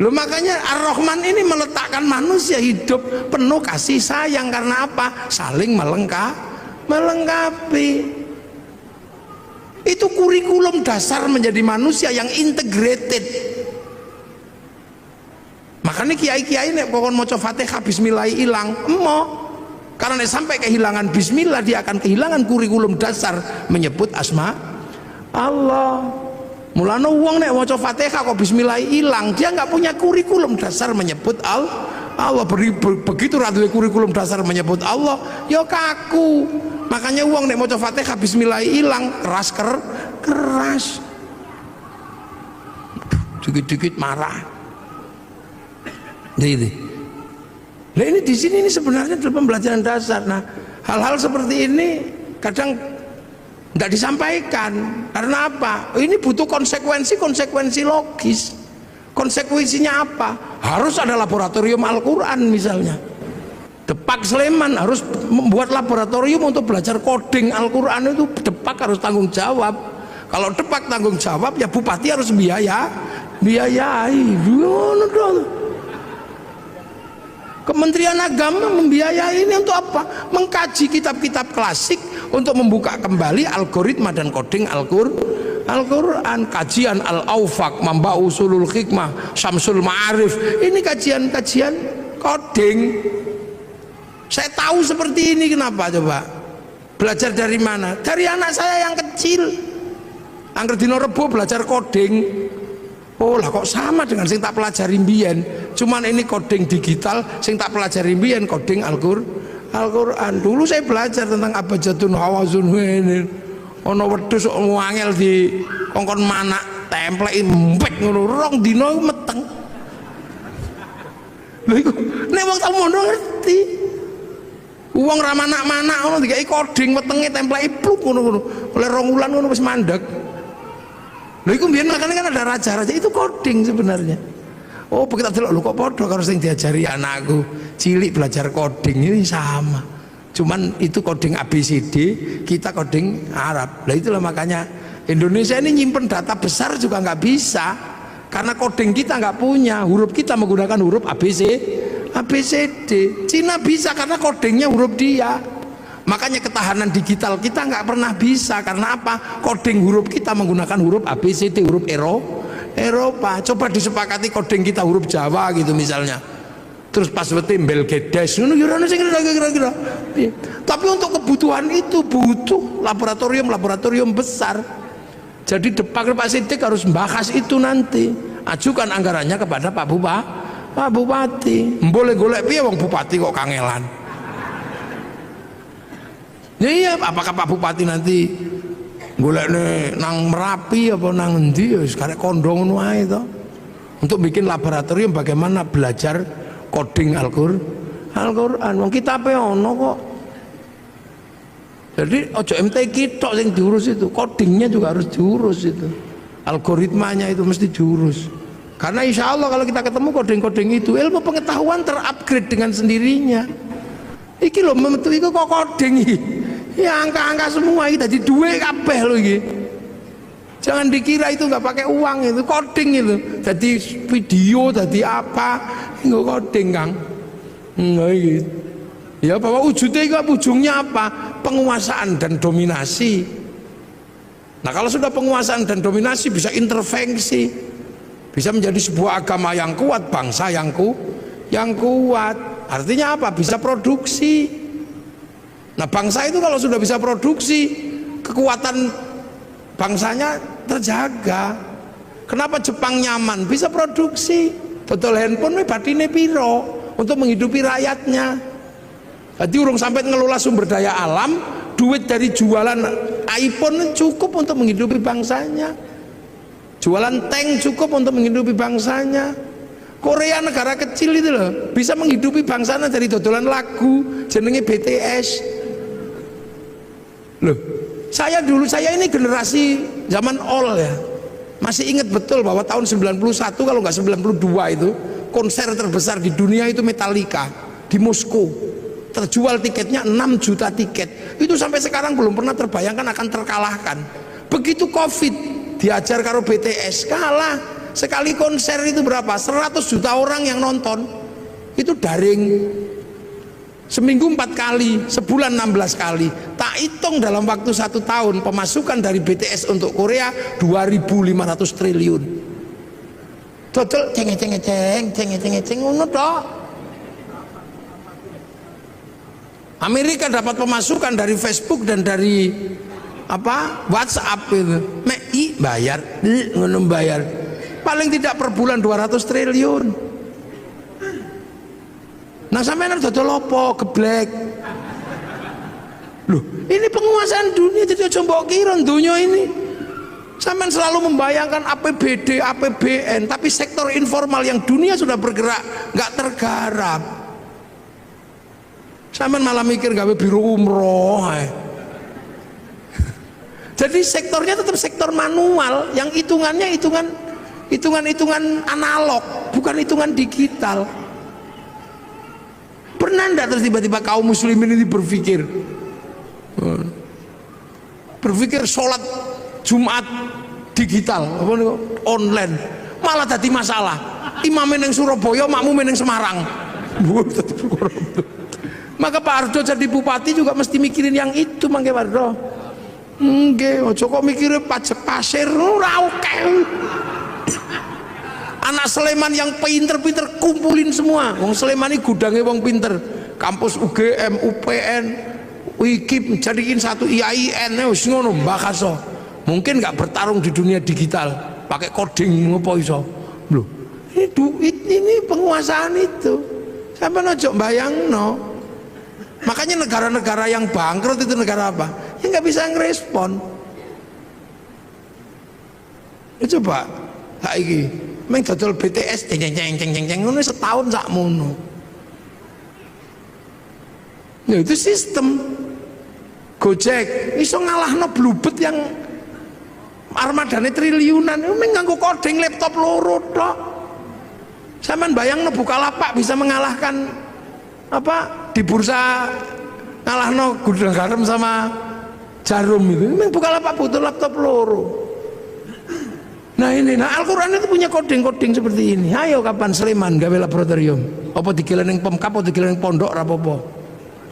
Loh makanya Ar-Rahman ini meletakkan manusia hidup penuh kasih sayang. Karena apa? Saling melengkapi. Itu kurikulum dasar menjadi manusia yang integrated. Makanya kiai-kiai nek pokon maca Fatihah bismillah ilang karena sampai kehilangan bismillah dia akan kehilangan kurikulum dasar menyebut asma Allah. Mulane wong nek maca Fatihah kok bismillah ilang, dia nggak punya kurikulum dasar menyebut Allah. Begitu ra duwe kurikulum dasar menyebut Allah, ya kaku. Makanya wong nek maca Fatihah bismillah ilang, keras. Dikit-dikit marah. Nah ini di sini ini sebenarnya adalah pembelajaran dasar. Nah hal-hal seperti ini kadang nggak disampaikan. Karena apa? Ini butuh konsekuensi logis. Konsekuensinya apa? Harus ada laboratorium Al-Quran misalnya. Depak Sleman harus membuat laboratorium untuk belajar coding Al-Quran. Itu Depak harus tanggung jawab. Kalau Depak tanggung jawab, ya bupati harus biayai. Kementerian Agama membiayai ini untuk apa? Mengkaji kitab-kitab klasik untuk membuka kembali algoritma dan coding Al-Quran. Kajian Al-Aufaq, Mamba Usulul Hikmah, Syamsul Ma'arif, ini kajian-kajian coding. Saya tahu seperti ini, kenapa coba? Belajar dari mana? Dari anak saya yang kecil. Angger dino Rebo belajar coding. Oh lah, kok sama dengan sing tak pelajari mbiyen. Cuman ini coding digital, sing tak pelajari mbiyen coding Al-Quran. Dulu saya belajar tentang abjadun hawazun ini. Ono wedhus kok ngangel di kongkon manak templeki empek ngono, rong dina meteng. Lha iku nek wong tak mono ngerti. Wong ra manak-manak ngono dikai coding wetenge templeki pluk ngono-ngono. Oleh rong wulan ngono wis mandeg. Lha iku mbiyen makane kan ada raja-raja itu coding sebenarnya. Oh, begitu delok lho kok padha karo sing diajari anakku. Cilik belajar coding ini sama. Cuman itu coding ABCD, kita coding Arab. Nah itulah makanya Indonesia ini nyimpen data besar juga nggak bisa, karena coding kita nggak punya. Huruf kita menggunakan huruf ABCD. Cina bisa karena codingnya huruf dia. Makanya ketahanan digital kita nggak pernah bisa, karena apa? Coding huruf kita menggunakan huruf ABCD, huruf Eropa. Coba disepakati coding kita huruf Jawa gitu misalnya. Terus pas betimbel gedes ngono ya ora sing kira-kira. Tapi untuk kebutuhan itu butuh laboratorium besar. Jadi Pak Sidik harus membahas itu nanti. Ajukan anggarannya kepada Pak Bupati. Boleh golek piye wong bupati kok kangelan. Ya iya, apakah Pak Bupati nanti golekne nang Merapi apa nang endi ya karek kondo ngono ae to. Untuk bikin laboratorium bagaimana belajar coding Al-Quran. Wong kitabe ono kok. Jadi ojo MTQ tok sing diurus itu, codingnya juga harus diurus itu. Algoritmanya itu mesti diurus. Karena insya Allah kalau kita ketemu coding-coding itu, ilmu pengetahuan terupgrade dengan sendirinya. Iki lho metu iku kok coding iki. Ya angka-angka semua iki dadi duwe kabeh lho iki. Jangan dikira itu nggak pakai uang, itu coding itu. Jadi video, jadi apa, nggak coding Kang. Nggak gitu. Ya bahwa ujungnya apa? Penguasaan dan dominasi. Nah kalau sudah penguasaan dan dominasi bisa intervensi, bisa menjadi sebuah agama yang kuat, bangsa yang kuat. Artinya apa? Bisa produksi. Nah bangsa itu kalau sudah bisa produksi, kekuatan bangsanya terjaga. Kenapa Jepang nyaman? Bisa produksi. Total handphone batine piro untuk menghidupi rakyatnya. Jadi urung sampai ngelola sumber daya alam, duit dari jualan iPhone cukup untuk menghidupi bangsanya. Jualan tank cukup untuk menghidupi bangsanya. Korea negara kecil itu loh, bisa menghidupi bangsanya dari dodolan lagu jenenge BTS. Loh, saya ini generasi zaman all ya. Masih ingat betul bahwa tahun 91 kalau nggak 92 itu konser terbesar di dunia itu Metallica di Moskow. Terjual tiketnya 6 juta tiket. Itu sampai sekarang belum pernah terbayangkan akan terkalahkan. Begitu Covid diajar karo BTS kalah. Sekali konser itu berapa? 100 juta orang yang nonton. Itu daring. Seminggu 4 kali, sebulan 16 kali. Tak hitung dalam waktu 1 tahun pemasukan dari BTS untuk Korea 2.500 triliun. Total ceng ngono tok. Amerika dapat pemasukan dari Facebook dan dari apa? WhatsApp itu. Mei bayar, ngono bayar. Paling tidak per bulan 200 triliun. Nah sampeyan dodol apa? Geblek. Loh, ini penguasaan dunia, jadi aja mbok kira dunia ini. Sampeyan selalu membayangkan APBD, APBN, tapi sektor informal yang dunia sudah bergerak nggak tergarap. Sampeyan malah mikir gawe biro umroh. Jadi sektornya tetap sektor manual, yang hitungannya hitungan analog, bukan hitungan digital. Pernah enggak terus tiba-tiba kaum muslimin ini berpikir sholat Jumat digital online, malah tadi masalah. Imam yang Surabaya, makmum yang Semarang. Maka Pak Ardo jadi bupati juga mesti mikirin yang itu, mangke Pak Ardo. Nggih, aja kok mikire pajak pasir ora oke. Anak Sleman yang pinter-pinter kumpulin semua. Wong Sleman ini gudangnya wong pinter. Kampus UGM, UPN, UIKIP jadiin satu IAIN wis ngono mbakaso. Mungkin nggak bertarung di dunia digital, pakai coding ngopo iso. Loh, ini penguasaan itu. Sampai ojo bayangno. Makanya negara-negara yang bangkrut itu negara apa? Ya nggak bisa ngerespon. Ya coba, saiki meng dodol BTS ceng ngono setahun sakmono. Ya itu sistem. Gojek iso ngalahno Bluebird yang armadane triliunan, meng nganggo coding laptop loro tok. Sampeyan bayangno Bukalapak bisa mengalahkan apa di bursa ngalahno gudang garam sama jarum itu. Meng Bukalapak butuh laptop loro. Nah ini, Al-Quran itu punya coding-coding seperti ini. Ayo kapan Sleman gawe laboratorium? Apa dikilen ning Pemkap, apa dikilen ning pondok ra apa-apa.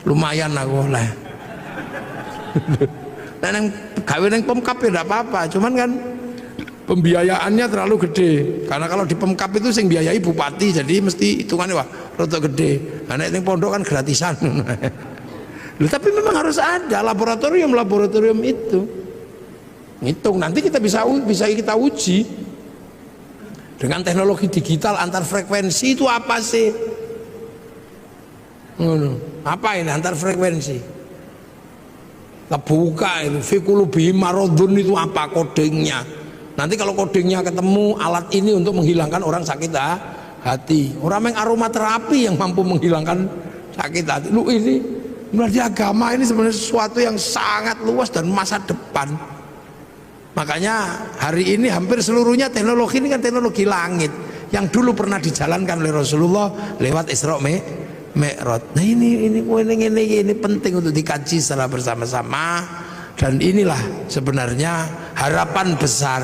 Lumayan aku oleh. Nah nang gawe ning Pemkap ya ndak apa-apa, cuman kan pembiayaannya terlalu gede. Karena kalau di Pemkap itu sing biayai bupati, jadi mesti hitungannya wah rada gede. Nah nek ning pondok kan gratisan. Loh, tapi memang harus ada laboratorium itu. Ngitung nanti kita bisa kita uji dengan teknologi digital antar frekuensi itu apa sih? Apa ini antar frekuensi? Kita buka itu fikulubi marodun itu apa kodingnya? Nanti kalau kodingnya ketemu alat ini untuk menghilangkan orang sakit hati, orang yang aromaterapi yang mampu menghilangkan sakit hati. Lu ini berarti agama ini sebenarnya sesuatu yang sangat luas dan masa depan. Makanya hari ini hampir seluruhnya teknologi ini kan teknologi langit yang dulu pernah dijalankan oleh Rasulullah lewat Isra Mi'raj. Nah ini penting untuk dikaji secara bersama-sama, dan inilah sebenarnya harapan besar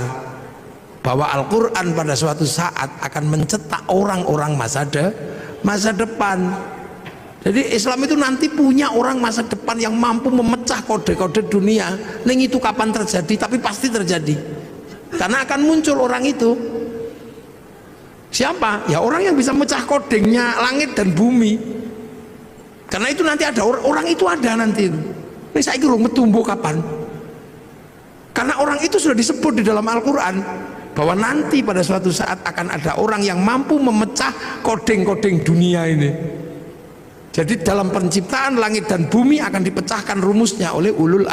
bahwa Al-Quran pada suatu saat akan mencetak orang-orang masa depan. Jadi Islam itu nanti punya orang masa depan yang mampu memecah kode-kode dunia. Neng itu kapan terjadi? Tapi pasti terjadi. Karena akan muncul orang itu. Siapa? Ya orang yang bisa mecah kodingnya langit dan bumi. Karena itu nanti ada orang itu ada nanti. Ini saya kira tumbuh kapan? Karena orang itu sudah disebut di dalam Al-Quran bahwa nanti pada suatu saat akan ada orang yang mampu memecah koding-koding dunia ini. Jadi dalam penciptaan langit dan bumi akan dipecahkan rumusnya oleh ulul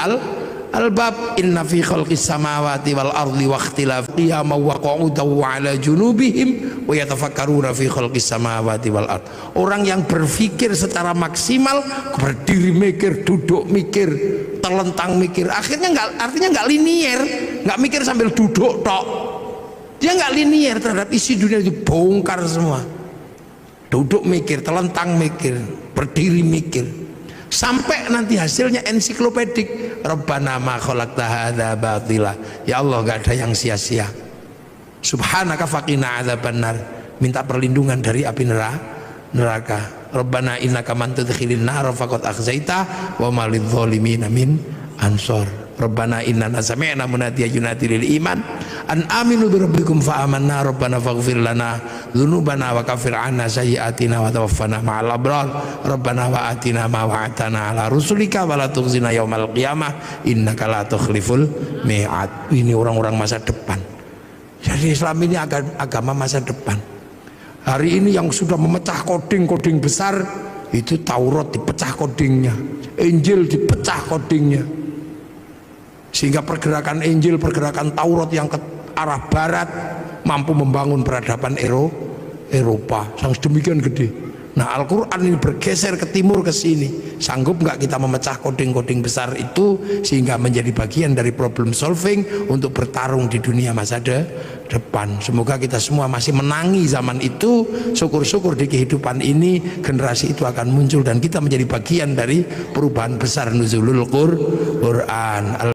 albab. Inna fi khalqis samawati wal ardi wa ikhtilafil qiyam wa qu'udaw ala junubihim wa yatafakkaruna fi khalqis samawati wal ard. Orang yang berpikir secara maksimal, berdiri mikir, duduk mikir, terlentang mikir, artinya nggak linier, nggak mikir sambil duduk tok. Dia nggak linier terhadap isi dunia itu, bongkar semua. Duduk mikir, telentang mikir, berdiri mikir, sampai nanti hasilnya ensiklopedik. Rabbana ma khalaqta hadza batila. Ya Allah, gak ada yang sia-sia. Subhanaka faqina adzabannar. Minta perlindungan dari api neraka. Rabbana innaka man tudkhilin nar faqad akhzaita wa ma lidh-dhalimin min ansor. Rabbana innana sami'na munadiyan yunadi lil iman an aminu bi rabbikum fa amanna rabbana faghfir lana dzunubana wa kaffir 'anna sayyi'atina wa tawaffana ma'al abrar rabbana wa atina ma wa'adtana 'ala rusulika wa la tukhzina yaumal qiyamah innaka la tukhliful mi'ad. Ini orang-orang masa depan. Jadi Islam ini agama masa depan. Hari ini yang sudah memecah koding-koding besar itu Taurat dipecah kodingnya, Injil dipecah kodingnya. Sehingga pergerakan Injil, pergerakan Taurat yang ke arah barat mampu membangun peradaban Eropa yang sedemikian gede. Nah Al-Quran ini bergeser ke timur ke sini. Sanggup nggak kita memecah koding-koding besar itu sehingga menjadi bagian dari problem solving untuk bertarung di dunia masa depan. Semoga kita semua masih menangi zaman itu. Syukur-syukur di kehidupan ini generasi itu akan muncul dan kita menjadi bagian dari perubahan besar nuzulul Quran.